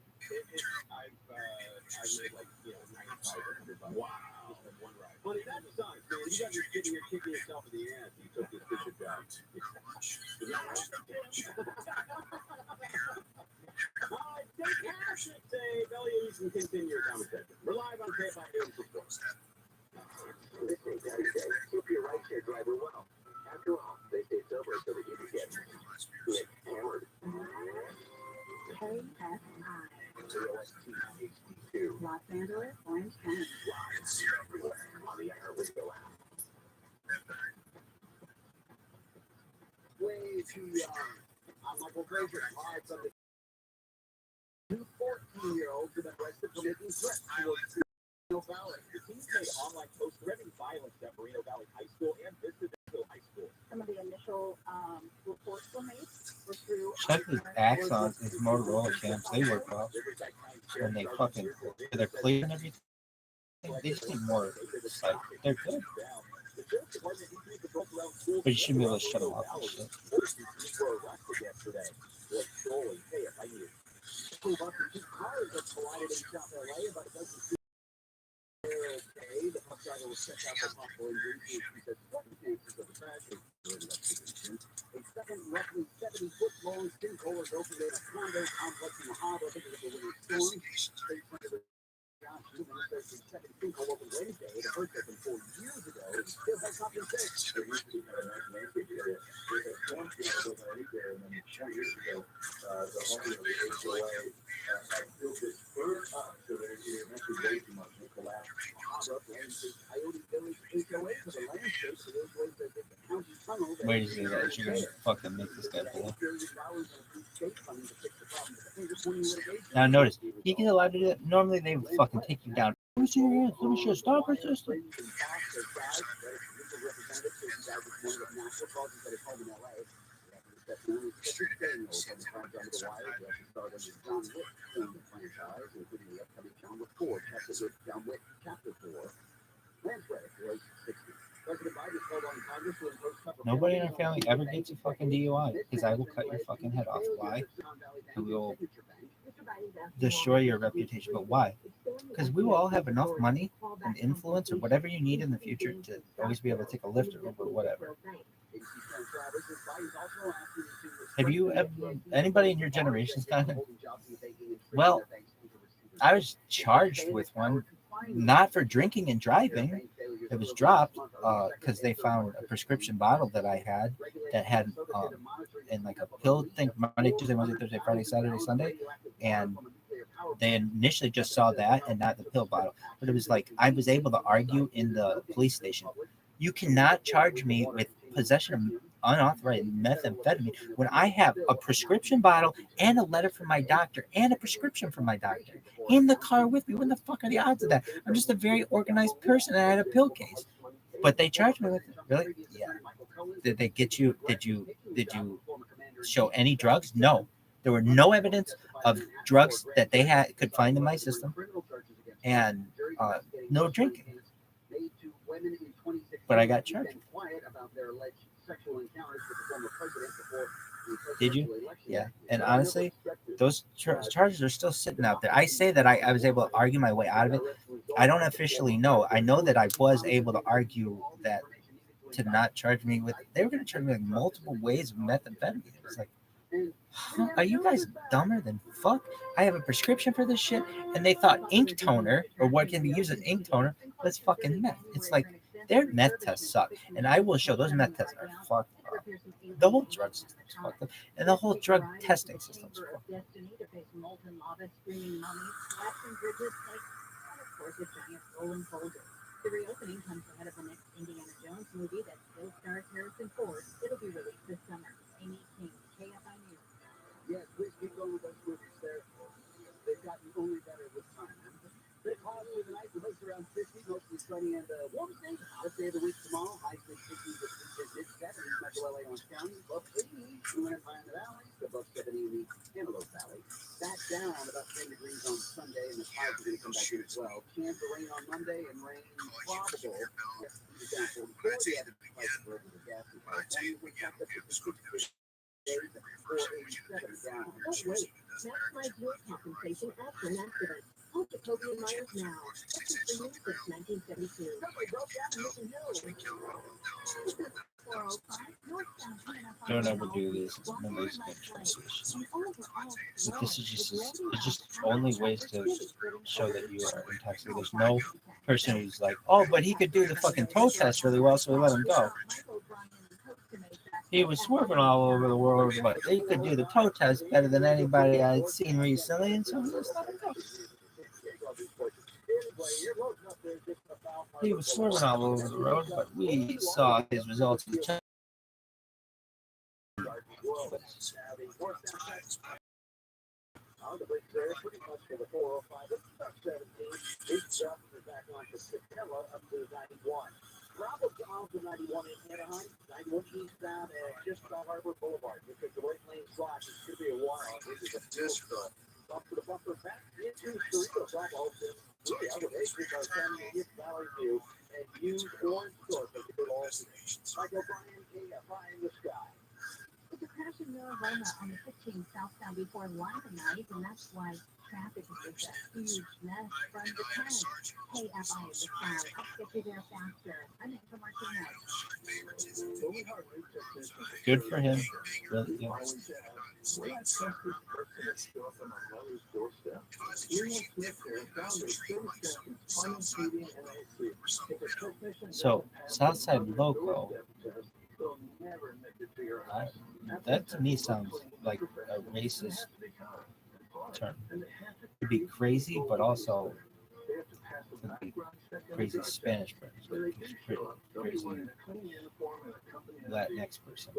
I've made like, 95 $100. Wow. One ride. Honey, that sucks, man. You got your kicking yourself in the ass. You took this stupid job. All right, fantastic. Say, Belly, you can continue your conversation. We're live on Pay by News Report. This ain't Daddy's Day. Keep your rideshare driver well. After all, they stay sober so that you can get hammered. KSI, KSI. Los Angeles, Orange County. Live everywhere on the iHeartRadio app. Way too young. I'm Michael Frazier, live from the two 14-year-olds who have been arrested for making threats towards Reno Valley. The team made online posts threatening violence at Reno Valley High School and Vista High School. Some of the initial reports were made were through. Check his axons, his Motorola cams. They work well. And they fucking, they're clear and everything. They just need more, like, they're good. But you shouldn't be able to shut them off and shit. Okay, the bus driver was checked out for possible injuries. He said circumstances of the crash included a second roughly 70-foot long sinkhole is opened in a condo complex in the harbor because of the winter storm. State Senator Josh Newman says the second sinkhole opened Wednesday. The first opened 4 years ago. Still has not been fixed. There used to be a landscape area. There's a storm field over there, and then 4 years ago, the homeowner of the HOA had built this bird up so that it eventually way too much and collapsed. Coyote Village HOA for the landscape, so those ways that the county tunnel. Wait to see that. You're going to fucking make this guy pull. Now notice, he gets allowed to do that. Normally they would fucking take you down. Let me see your hands. Let me see your stop resistance. President Biden Nobody in our family ever gets a fucking DUI because I will cut your fucking head off. Why? And we will destroy your reputation. But why? Because we will all have enough money and influence or whatever you need in the future to always be able to take a lift or Uber or whatever. Have you ever, anybody in your generation's kind of, well, I was charged with one, not for drinking and driving. It was dropped because they found a prescription bottle that I had that had in like a pill thing, Monday, Tuesday, Wednesday, Thursday, Friday, Saturday, Sunday, and they initially just saw that and not the pill bottle. But it was like I was able to argue in the police station, you cannot charge me with possession of unauthorized methamphetamine when I have a prescription bottle and a letter from my doctor and a prescription from my doctor in the car with me. What the fuck are the odds of that? I'm just a very organized person and I had a pill case. But they charged me with it. Really? Yeah. Did they get you? Did you show any drugs? No. There were no evidence of drugs that they could find in my system, and no drinking. But I got charged. Did you? Yeah. And honestly, those charges are still sitting out there. I say that I was able to argue my way out of it. I don't officially know. I know that I was able to argue that to not charge me with, they were going to charge me like multiple ways of methamphetamine. It's like, huh, are you guys dumber than fuck? I have a prescription for this shit, and they thought ink toner, or what can be used as ink toner, was fucking meth. It's like, their meth tests suck, and I will show those meth tests are fucked up. The whole drug system is fucked up, and the whole drug testing system is fucked up. The reopening comes ahead of the next Indiana Jones movie that still stars Harrison Ford. It'll be released this summer. Amy King, KFI News. Yes, please keep going with those movies there. They've gotten only better with time. Bit hot for the night, the lows around 50, mostly sunny and warm day. Let's say the week tomorrow, highs mid 60s to mid-70s, Metro LA Orange County, above 80, Truman and Pine in the Valley, above 70 in the Antelope Valley. Back down about 10 degrees on Sunday, and the clouds are going to come back in as well. Chance of rain on Monday and rain probable. Yes, down 44, the average price of the gas is we got the 56 days, 487 down. Oh, wait. Maximize your compensation after an accident. Call Jacoby Myers now. This is for you since 1972. Don't ever do this. It's Monday's transmission. But this is just, it's just only ways to show that you are intoxicated. There's no person who's like, oh, but he could do the fucking toe test really well, so we let him go. He was swerving all over the world, but he could do the toe test better than anybody I'd seen recently, and so we just let him go. He was swerving all over the road, but we saw his results. The bridge there, pretty much for the 405. It's about 17. East up and back on to Sikella up to 91. Travel down to 91 in Anaheim. 91 eastbound at just about Harbor Boulevard. Because the right lane slot is going to be a while. This is a fuel stop. Up to the bumper back into Cerrito Black Alton. Yeah, with acres on San Diego Valley View and use orange source of the all Michael Bryan, KFI in the sky. It's a crash in Arizona on the 15th southbound before live tonight, and that's why traffic is just a huge mess from the 10th. KFI in the sky. Let's get you there faster. I'm in for Martinez. Good for him. Really, yeah. So, Southside Loco, that to me sounds like a racist term. It'd be crazy, but also it'd be crazy Spanish person, crazy Latinx person.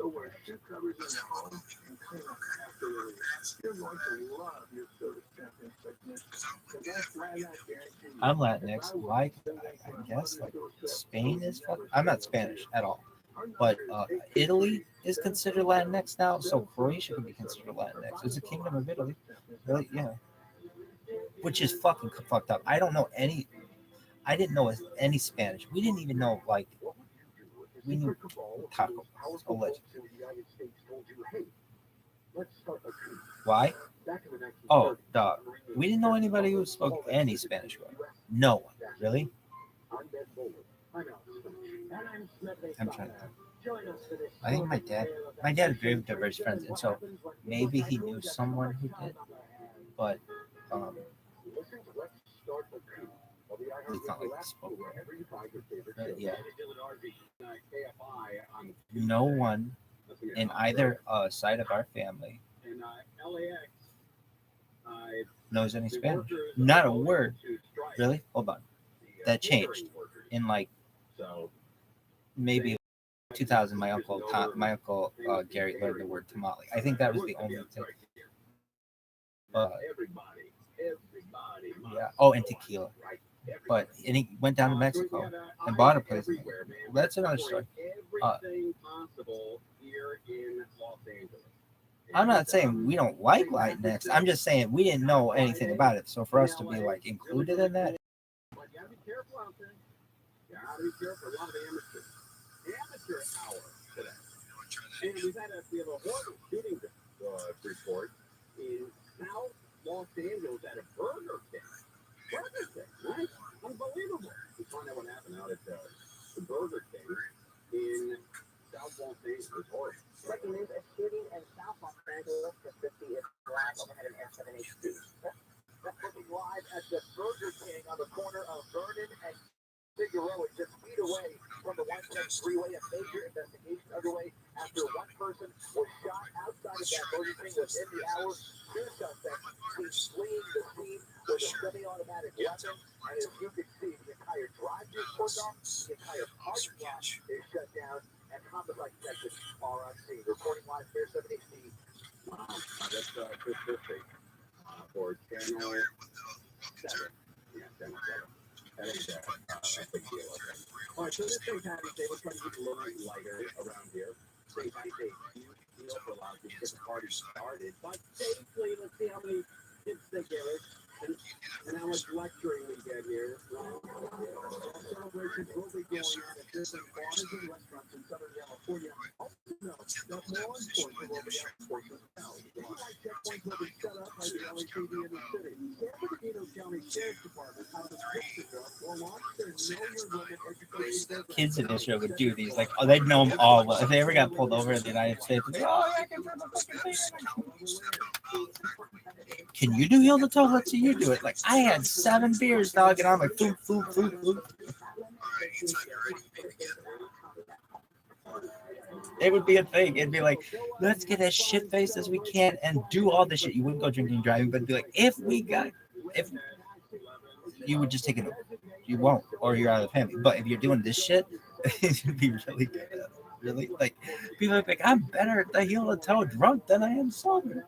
I'm Latinx. Why? I guess like Spain is. I'm not Spanish at all. But Italy is considered Latinx now, so Croatia could be considered Latinx. It's a kingdom of Italy. Really, yeah. Which is fucking fucked up. I don't know any. I didn't know any Spanish. We didn't even know like We knew Taco Bell, allegedly. Why? Oh, dog. We didn't know anybody who spoke any Spanish. No one. Really? I'm trying to. I think my dad had very diverse friends, and so maybe he knew someone who did, but it's not like he spoke. But yeah, no one in either side of our family knows any Spanish. Not a word. Really? Hold on. That changed in like maybe 2000. My uncle Gary learned the word tamale. I think that was the only thing. Yeah. Oh, and tequila. And he went down to Mexico and bought a place. That's another story. I'm not saying we don't like Latinx. I'm just saying we didn't know anything about it. So for us to be like included in that. You gotta be careful out there. You gotta be careful. A lot of amateur hour today. And we have a horrible shooting report in South Los Angeles at a Burger King. Right? Unbelievable. We find out what happened out at the Burger King in South Los Angeles. Horrible. Breaking news: a shooting in South Los Angeles. The 50 is black overhead an S7H2. Looking live at the Burger King on the corner of Vernon and Figueroa, just feet away from the 110 freeway. A major investigation underway after one person was shot outside of that Burger King within the hour. Two suspects seen fleeing the scene with a semi-automatic weapon. And as you can see, the entire drive-thru cordoned off, the entire parking lot is shut down, and homicide detectives are on scene. Reporting live here, 7HD. Wow, that's Chris Christie. For Channel 7. Yeah, Channel 7. That is a big deal. Okay. All right, so this St. Patty's Day, we're trying to keep it a little lighter around here. St. Patty's Day, huge deal for a lot of people to get the party started. But safely, let's see how many kids they give us and how much lecturing we get here. Celebrations will be going on at different bars and restaurants in Southern California. Also, know that law enforcement will be out for as well. Checkpoints will be set up like the LAPD in the city. San Bernardino County Sheriff's Department out of Mexico will launch their Know Your Limit education program. Kids in Israel would do these. Like, they'd know them all. Well, if they ever got pulled over in the United States, they'd be, I can turn the fucking thing. Can you do heel to toe? Let's see you do it. Like, I had 7 beers, dog, and I'm like, food. It would be a thing. It'd be like, let's get as shit faced as we can and do all this shit. You wouldn't go drinking and driving, but it'd be like, if you would just take it over. You won't, or you're out of the family. But if you're doing this shit, it'd be really good. Really? Like, people are like, I'm better at the heel to toe drunk than I am sober.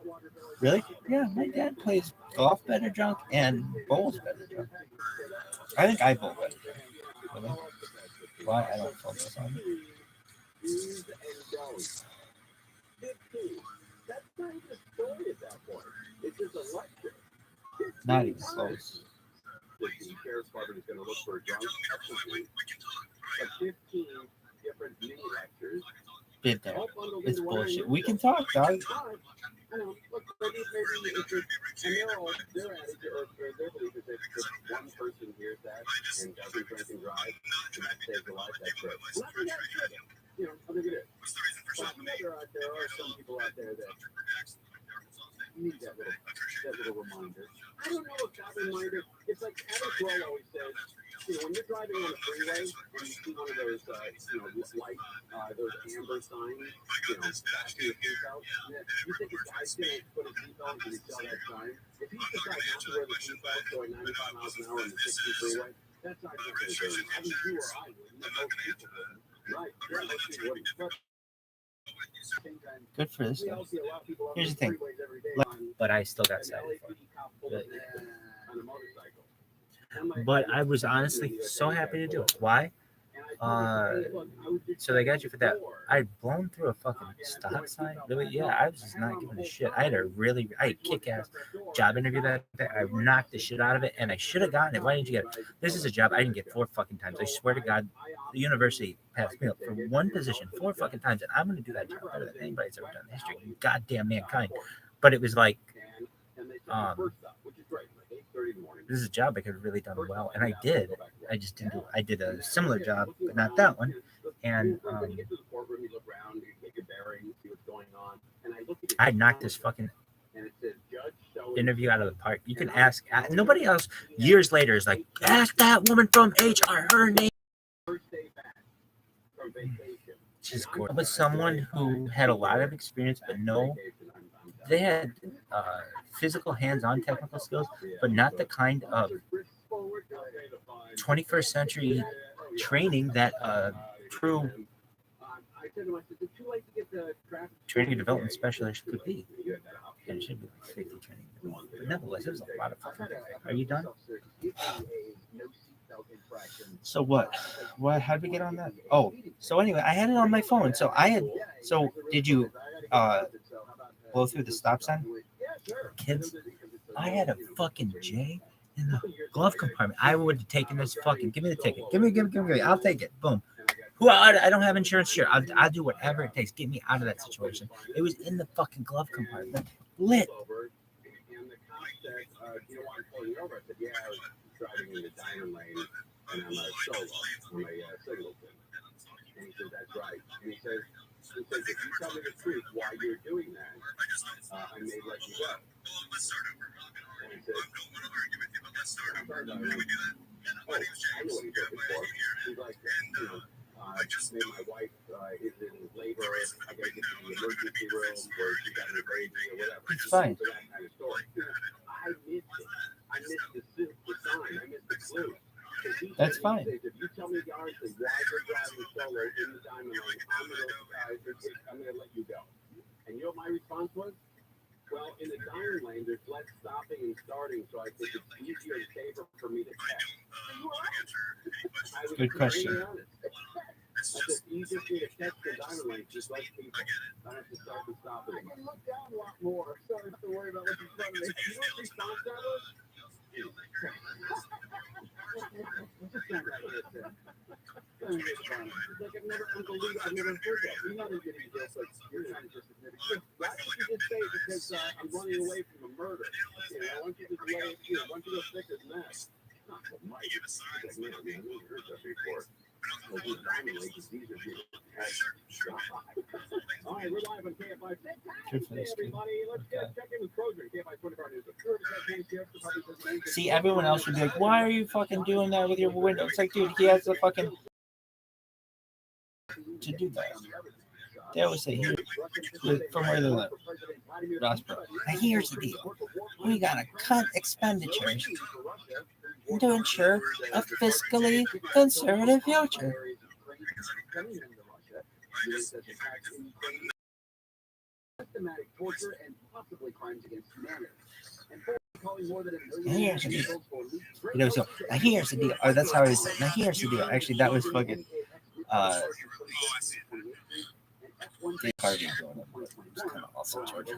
Really? Yeah, my dad plays golf better drunk and bowls better drunk. I think I bowl better drunk. Really? Why? I don't focus on it. Not even close. The sheriff's department is going to look for a drunk. 15 different mini lectures. It's bullshit. We can talk, dog. Look, maybe if it's, and their attitude or their belief is that if one person hears that and doesn't drink and drive, and that saves a life, that's it. Well, you know, I think it is. But there are some people out there that need that little reminder. I don't know if that reminder, it's like Alex Rowe always says, you know, when you're driving on a freeway and you see one of those, light, those amber signs, flashing your seatbelt, you think a guy's going to put a seatbelt and he saw that sign. If he decides not to wear the seatbelt going 95 miles an hour on the 60 freeway, that's not going to do it. I mean, you or I wouldn't, most people wouldn't. Right, yeah, most people wouldn't. Good for this guy. Here's the thing. But I still got sad. But I was honestly so happy to do it. Why? So they got you for that. I'd blown through a fucking stop sign. Really? Yeah, I was just not giving a shit. I had a kick-ass job interview that day. I knocked the shit out of it, and I should have gotten it. Why didn't you get it? This is a job I didn't get 4 fucking times. I swear to God, the university passed me up for one position 4 fucking times, and I'm gonna do that job better than anybody's ever done in the history of goddamn mankind. But it was like, this is a job I could have really done well, and I did. I just didn't do. I did a similar job, but not that one. And I knocked this fucking interview out of the park. You can ask. Nobody else years later is like, ask that woman from HR her name. She's gorgeous. But someone who had a lot of experience, but they had physical hands-on technical skills, but not the kind of 21st century training that true training and development specialist could be. And it should be like safety training. But nevertheless, it was a lot of fun. Are you done? So what? How'd we get on that? Oh, so anyway, I had it on my phone. So did you blow through the stop sign? Kids, I had a fucking J in the glove compartment. I would have taken this fucking. Give me the ticket. Give me. I'll take it. Boom. I don't have insurance. Sure, I'll do whatever it takes. Get me out of that situation. It was in the fucking glove compartment. Lit. Driving in the diner lane, and I'm a solo. I'm a singleton. And he said, that's right. And he says, if you tell me the truth why you're doing that, I may let you go. And he said, I know what he did before. He's like, maybe my wife is in labor, I gotta get to the emergency room, or she got an baby, or whatever. It's fine. So that kind of story. I missed it. I missed the sign. I missed the clue. That's fine. If you tell me honestly why you're driving solo in the diamond lane, I'm gonna let you go. And you know what my response was? Well, in the diamond lane, there's less stopping and starting, so I think it's easier and safer for me to text. Good question. That's the easiest way to text the diamond lane, just like people. I have to start and stop it. I can look down a lot more, so I don't have to worry about what's in front of me. You know what response that was? I've never heard that. You're not getting this, like you're trying to just admit it. Why don't you just say it because I'm running away from a murder? You know, why don't you just let it, why don't you go thicker than that? Not the mic. Like, man, I never heard that before. All right, we're live on KFI. Hey, everybody, let's check in with Kroger. KFI 24 News. See, everyone else would be like, why are you fucking doing that with your window? It's like, dude, he has the fucking to do that. They always say, here, from where they live, Rossborough. Now, here's the deal. We got to cut expenditures to ensure a fiscally conservative future. Here's the deal. You know, so now here's the deal. Oh, that's how he said. Now here's the deal. Actually, that was fucking Dave Harvey going on. It's kind of also George.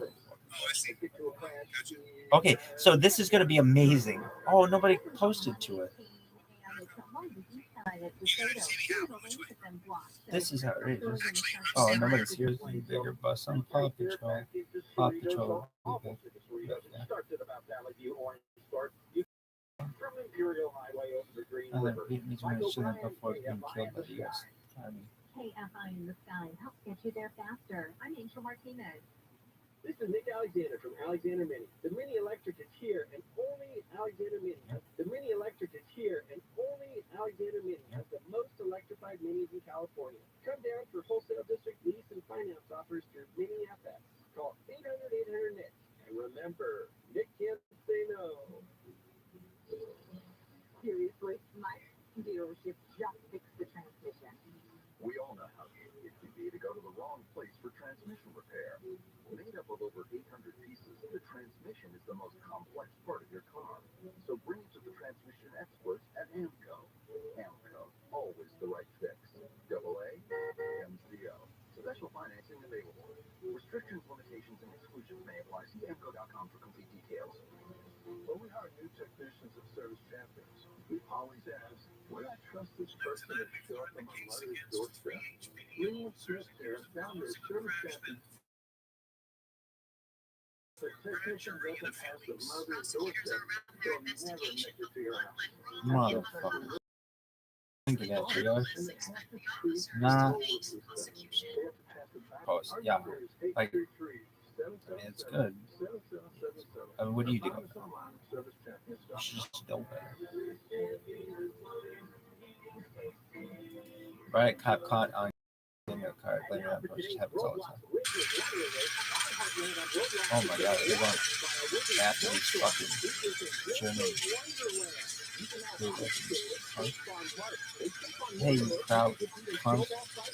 Okay, so this is going to be amazing. Oh, nobody posted to it. This is outrageous. Oh, nobody's here. The bigger bus on Paw Patrol. Paw Patrol. Okay. Before being killed by the U.S. Army. KFI in the sky helps get you there faster. I'm Angel Martinez. This is Nick Alexander from Alexander Mini. The Mini Electric is here, and only Alexander Mini. The Mini Electric is here, and only Alexander Mini has the most electrified minis in California. Come down for wholesale district lease and finance offers through Mini FX. Call 800-800-NIC. And remember, Nick can't say no. Seriously, my dealership just fixed the transmission. We all know how easy it can be to go to the wrong place for transmission repair. Made up of over 800 pieces, the transmission is the most complex part of your car. So bring it to the transmission experts at AMCO. AMCO, always the right fix. He always asks, "Would I trust this person to show up on my mother's doorstep?" Greenwood Smith here found her service staff in the technician doesn't have the mother's doorstep, they'll never make it to your house. Motherfucker. Think of that, triage. Nah. Post. Yeah. Like, I mean, it's good. I mean, what do you do? You should just know better. Right, cop caught on your card. Blaming on post happens all the time. Oh my god, they want Japanese fucking German. Hey, you crowd punk.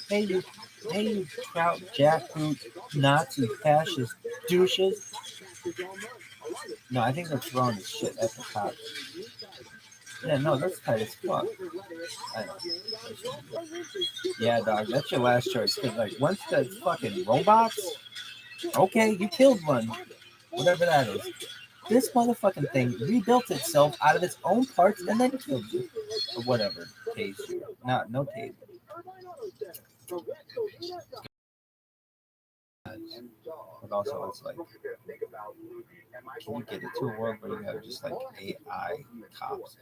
Hey, you crowd jackboot Nazi fascist douches. No, I think they're throwing this shit at the cops. Yeah, no, that's tight as fuck. I know. Yeah, dog, that's your last choice. Cause like once that's fucking robots, okay, you killed one, whatever that is. This motherfucking thing rebuilt itself out of its own parts and then killed you, or whatever. Tased you, no tase. But also, it's like, can you get into a world where you have just like AI cops,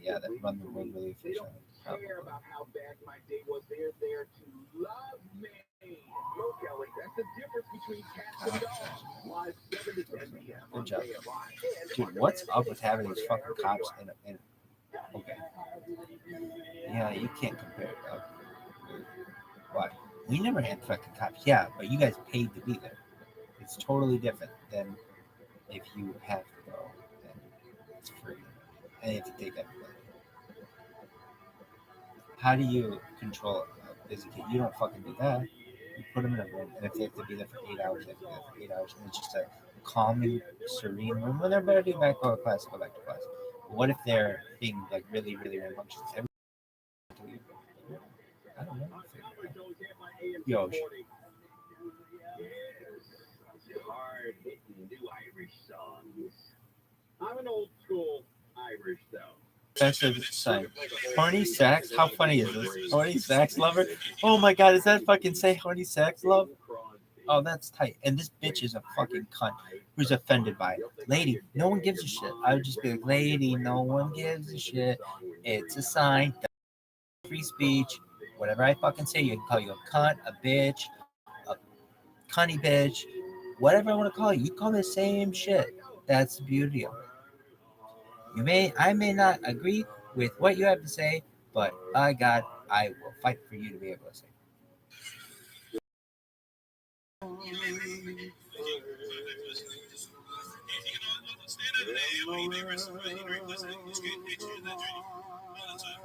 yeah, that run the world really efficiently? Probably. About how bad my day was. They're there to love me. Look, Kelly, that's the difference between cats and dogs. Live 7 to 10 p.m. Good job. Dude, what's up with having these fucking cops in okay. Yeah, you can't compare it, dog. Why? We never had fucking cops. Yeah, but you guys paid to be there. It's totally different than if you have to go, then it's free. And you have to take everybody. How do you control a busy kid? You don't fucking do that. You put them in a room, and if they have to be there for 8 hours, they have to be there for 8 hours. And it's just a calming, serene room. When they're ready to back to class, go back to class. What if they're being like really, really rambunctious? I don't know. Yo. Hard hitting new Irish songs. I'm an old school Irish though. That's a sign. Horny sax? How funny is this? Horny sax lover? Oh my god, does that fucking say horny sax love? Oh, that's tight. And this bitch is a fucking cunt who's offended by it. Lady, no one gives a shit. I would just be like, lady, no one gives a shit. It's a sign. Free speech. Whatever I fucking say, you can call you a cunt, a bitch, a cunny bitch, whatever I want to call you. You call me the same shit. That's the beauty of it. I may not agree with what you have to say, but by God, I will fight for you to be able to say.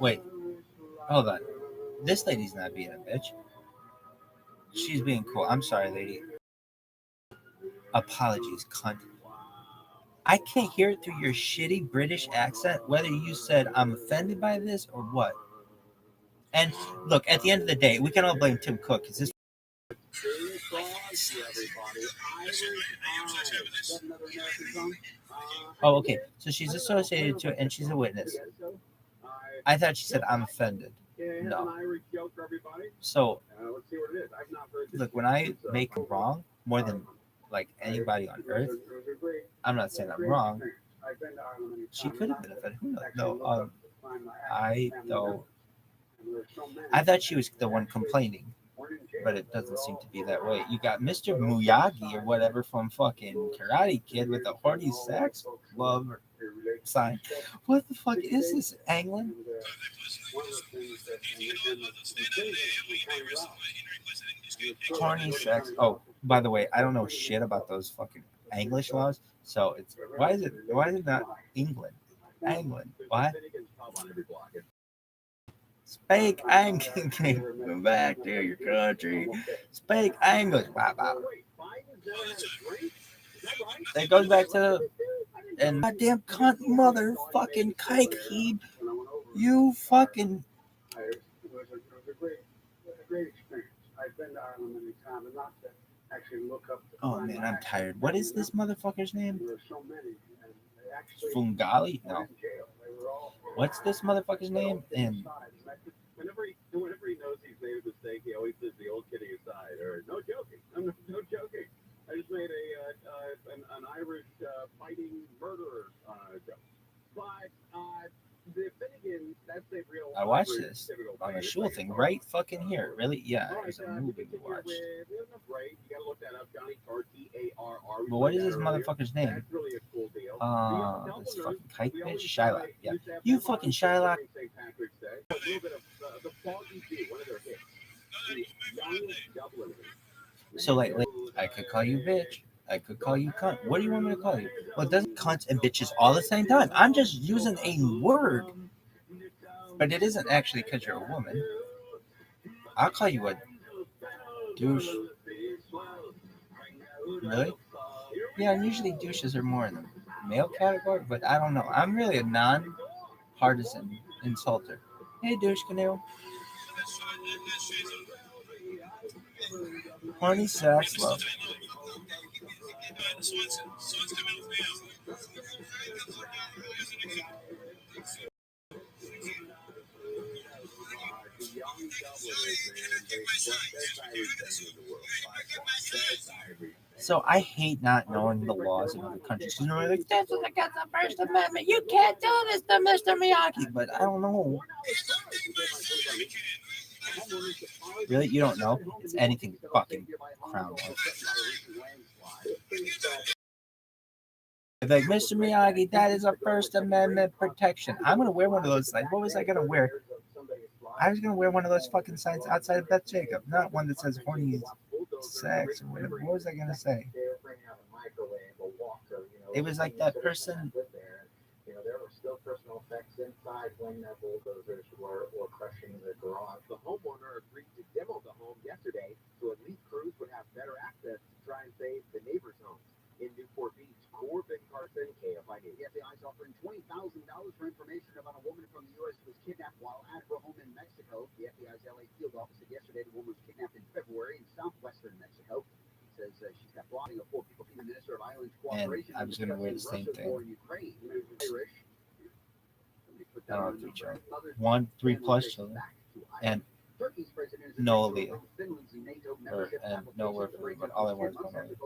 Wait, hold on. This lady's not being a bitch. She's being cool. I'm sorry, lady. Apologies, cunt. I can't hear it through your shitty British accent, whether you said I'm offended by this or what. And look, at the end of the day, we can all blame Tim Cook because this. Oh, okay. So she's associated to it and she's a witness. I thought she said I'm offended. No. So, look, when I make wrong more than like anybody on earth, I'm not saying I'm wrong. She could have been offended. Who knows? No, I thought she was the one complaining, but it doesn't seem to be that way. You got Mr. Miyagi or whatever from fucking Karate Kid with a horny sax love sign. What the fuck is this, England? Horny sex. Oh, by the way, I don't know shit about those fucking English laws. So it's why is it not England? England. What? Speak English. Come back to your country. Speak English. Wow, wow. That goes back to and goddamn cunt motherfucking kike heed. You fucking. It was a great experience. I've been to Ireland many times, and not to actually look up. Oh man, I'm tired. What is this motherfucker's name? There were so many. Fungali? No. what's this motherfucker's name? And Whenever he knows he's made a mistake, he always says the old kidding aside, or no joking. I'm no joking. I just made an Irish fighting murderer joke. But the Finnegan, that's a real. I watched this on a shul thing right fucking here. Really? Yeah, it was a movie we watched. You gotta look that up, Johnny Carr, T-A-R-R. But what is this motherfucker's name? That's really a cool deal. This fucking kite bitch, Shylock. Yeah, you fucking Shylock. St. Patrick's Day. A little bit of the Foggy Dew, one of their hits. The young Dubliners. So like, I could call you bitch. I could call you cunt. What do you want me to call you? Well, it doesn't cunts and bitches all the same time. I'm just using a word, but it isn't actually because you're a woman. I'll call you a douche. Really? Yeah, and usually douches are more in the male category, but I don't know. I'm really a non-partisan insulter. Hey, douche canoe. Horny sex love. So I hate not knowing the laws of other countries. You know, like, this is against the First Amendment. You can't do this to Mr. Miyagi. But I don't know. Really? You don't know? It's anything fucking crown. Like, Mr. Miyagi, that is a First Amendment protection. I'm going to wear one of those. Like, what was I going to wear? I was going to wear one of those fucking signs outside of Beth Jacob. Not one that says horny sex or whatever. What was I going to say? It was like that person. There were still personal effects inside when the bulldozers were crushing the garage. The homeowner agreed to demo the home yesterday so elite crews would have better access to try and save the neighbors' homes. In Newport Beach, Corbin Carson, KFID. The FBI is offering $20,000 for information about a woman from the U.S. who was kidnapped while at her home in Mexico. The FBI's LA field office said yesterday the woman was kidnapped in February in southwestern Mexico. It says she's got blocking of 4 people from the Minister of Islands Cooperation. And I was going to wear the same thing. Ukraine. Irish. I don't have 3 children. 1, 3 plus children. And no Aaliyah. And no work for me, but all I want is one Aaliyah.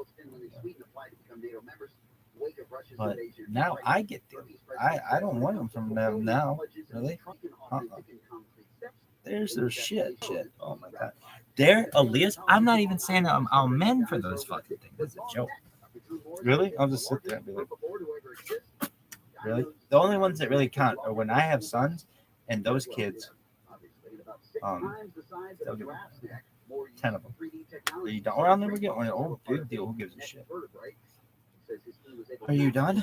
But now I get them. I don't want them from them now. Really? There's their shit. Oh my god. They're Aaliyahs. I'm not even saying I'll mend for those fucking things. That's a joke. Really? I'll just sit there and be like, really? The only ones that really count are when I have sons and those kids. They'll give 10 of them. You don't around them again? Oh, big deal. Who gives a shit? Are you done?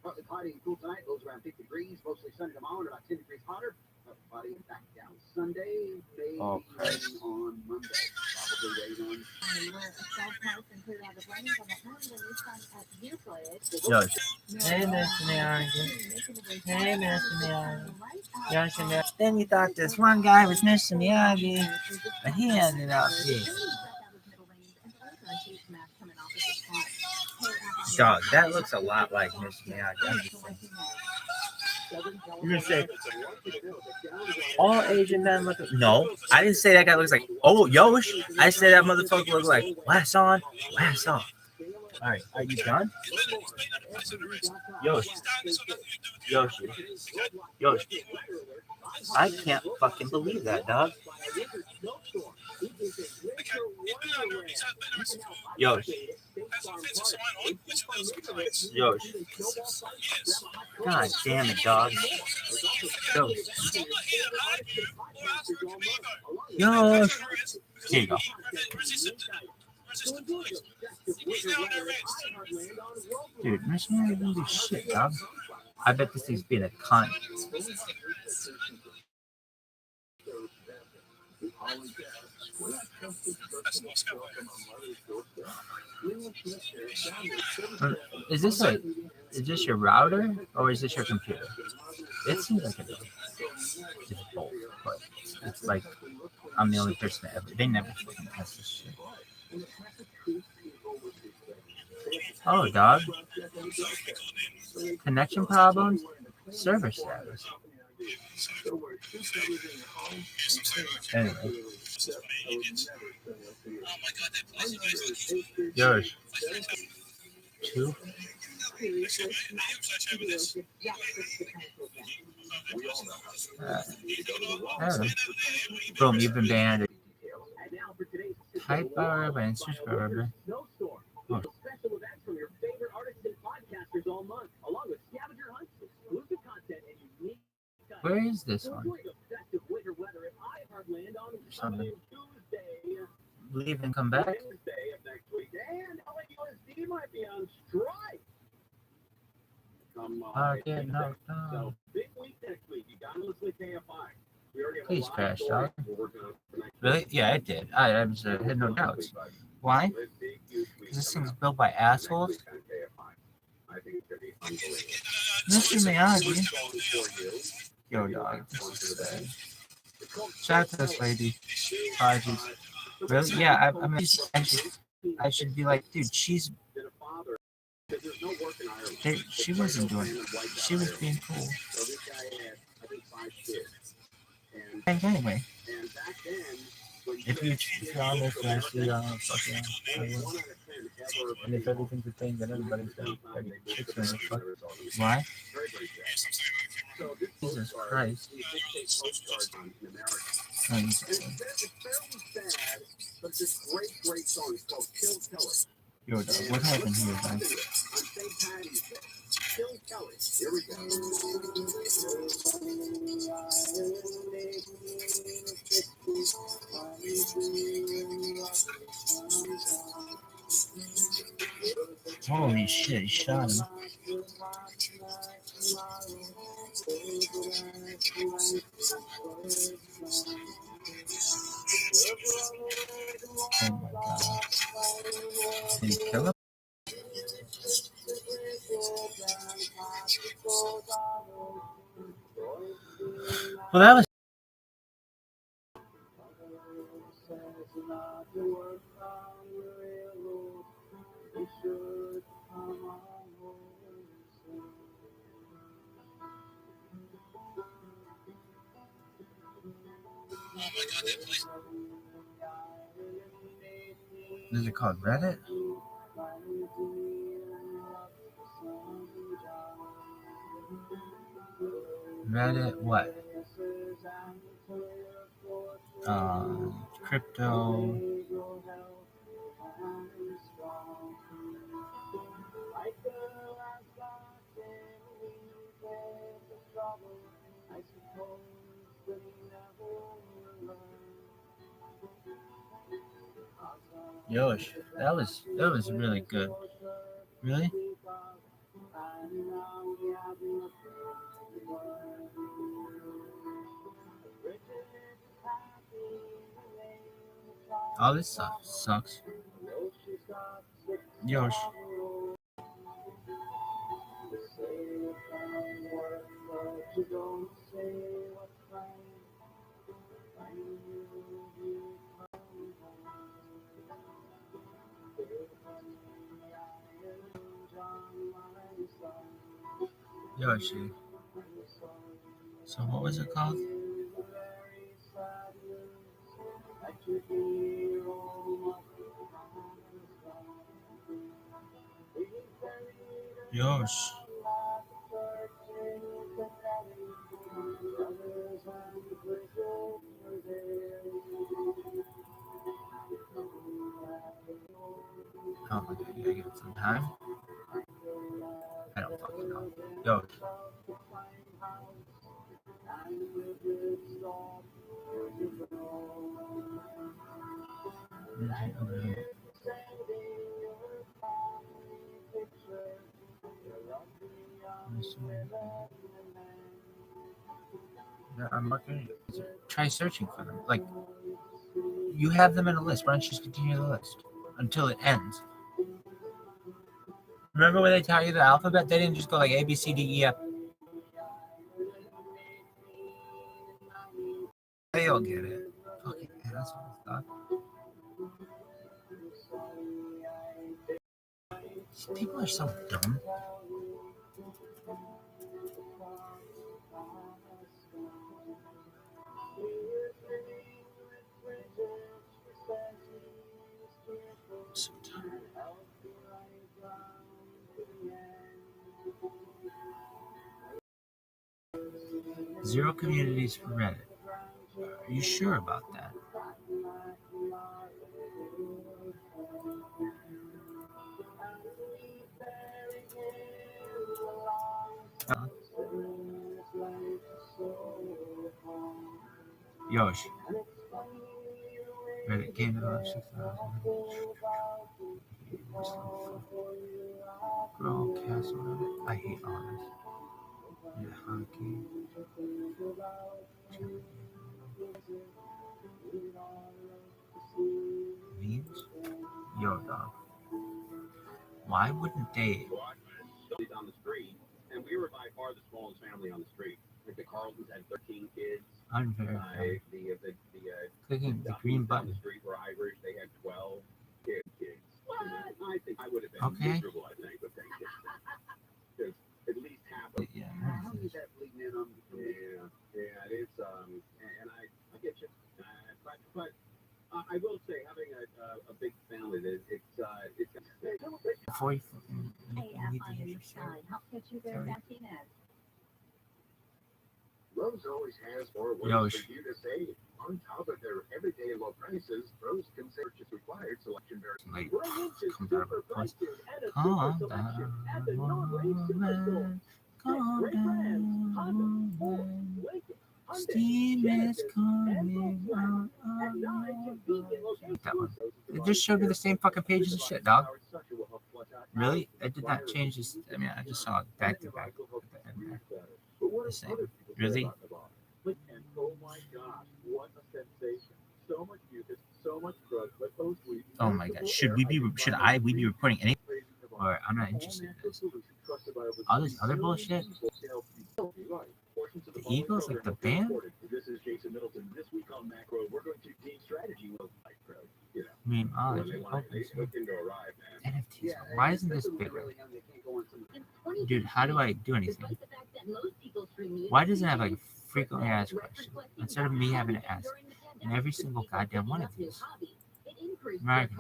Partly cloudy and cool tonight, lows around 50 degrees, mostly sunny tomorrow and about 10 degrees hotter. Body back down Sunday, maybe on Monday. Probably rain on. Hey, Mr. Miyagi. Hey, Mr. Miyagi. Then you thought this one guy was Mr. Miyagi, but he ended up being. Dog, that looks a lot like Mr. Miyagi. You're gonna say all Asian men look. No, I didn't say that guy looks like. Oh, Yosh. I said that motherfucker looks like. Last on, last off. All right, are you done? Yosh. I can't fucking believe that, dog. Yosh. God damn it, dog. Yosh. Here you go. Dude, Mr. Mary didn't do shit, dog. I bet this thing's being a cunt. Is this your router or is this your computer? It seems like it's both, but it's like I'm the only person that ever. They never fucking test this shit. Oh, dog. Connection problems, server status. Anyway. Yours. Two. I don't know. Boom, you've been banned. Type ROTHSCHILD and search for Rabbi. Oh. Special events from your favorite artists and podcasters all month, along with scavenger hunts, exclusive content, and unique. Where is this one? Something. Leave and come back. Wednesday of next week, and LAUSD might be on strike. Okay, no. So big week next week. You gotta listen to KFI. We already have Please a crash, live dog. story we're working on tonight. Really? Yeah, I did. I had no doubts. Why? Because this thing's built by assholes. I think it's gonna be unbelievable. Mr. Miyagi. Yo, dog. This is bad. Shout out to this lady. Apologies. Really? Yeah, I mean, I should be like, dude, she wasn't doing it. She was being cool. And anyway, if you're on this, then I see fucking. And if everything's a thing, then everybody's got fuck. Why? Jesus Christ. Yo, dog, what happened here, man? Here we go. Holy shit, he shot him. Oh my god. Did he kill him? Well, that was. Is it called Reddit? Reddit what? Crypto. Yosh, that was really good. Really? All this stuff sucks. Yosh. Yoshi. So what was it called? Yosh. Oh my god, you gotta give it some time. I don't fucking know. Yo. I'm looking. Try searching for them. Like, you have them in a list. Why don't you just continue the list until it ends? Remember when they taught you the alphabet? They didn't just go like A, B, C, D, E, F. They all get it. Fucking assholes, dog. People are so dumb. 0 communities for Reddit. Are you sure about that? Yosh. Reddit game about 6,000. Girl, castle. I hate all this. Yeah, hockey. Memes? Yo, dog. Why wouldn't they? On the street, and we were by far the smallest family on the street. Like the Carltons had 13 kids. Unverified. Clicking the Duffys green on button. the street were Irish. They had 12 kids. What? I think I would have been Okay. miserable. I think with 10 kids. There's at least half of Yeah. how is that bleeding in on? Yeah, it is. And I get you. But I will say, having a big family, it's Before you Hey, Rabbi in the sky. Help get you there, Martinez. Lowe's always has more ways Yosh. for you to save. On top of their everyday low prices, Lowe's can say purchase required selection like Bring into comes out of super a place. prices and a Calm super selection down, at the Norway Superstore. woman. Calm Great brands, Honda, Ford, down. Lincoln, Hyundai, Steam is Genesis, and coming Volkswagen. out At 9 convenient locations. that one. It just showed me the same fucking pages of shit, dog. Really? It did not change this. I mean, I just saw it back to back at the end there. The same. Really? And oh my gosh, what a sensation. So much music, so much drugs, but those Oh my god. Should we be reporting any? Or I'm not interested in this. All this other bullshit? The Eagles, like the band? This is Jason Middleton. This week on Macro, we're going to team strategy with Micro. You know, I mean, oh, when it's they want open to look into arrive, man. NFTs. Why isn't this bigger? Dude, how do I do anything? Why doesn't it have like frequently asked questions? Instead of me having to ask in every single goddamn one of these. Marketing,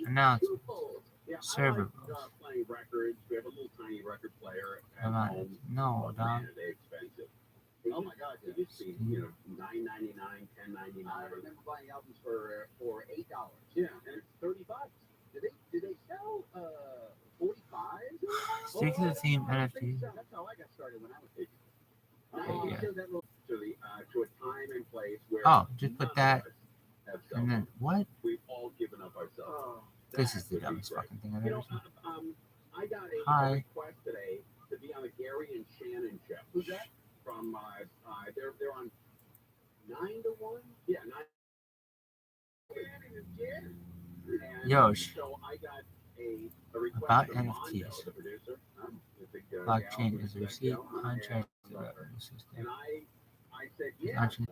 announcement, Yeah, server I like, playing records. We have a little tiny record player at Come on. home. No, Oh, dog. man, are they expensive. Oh my God, it used to be, $9.99, $10.99. I remember buying albums for $8. Yeah, and it's $30. Do they sell 45? Stick to the theme NFT. That's how I got started when I was 18. Yeah. To a time and place where Oh, just put that. have And then what? we've all given up ourselves. This is the dumbest fucking thing I've You ever know, seen. I got a Hi. request today to be on a Gary and Shannon show. Who's that? From they're on 9 to 1. Yeah, 9. And Yosh. so I got a request About from Mondo, NFTs. the producer. The big, Blockchain gal is a from receipt, Mexico, contract, and, revenue system. and I said, Is yeah, Launching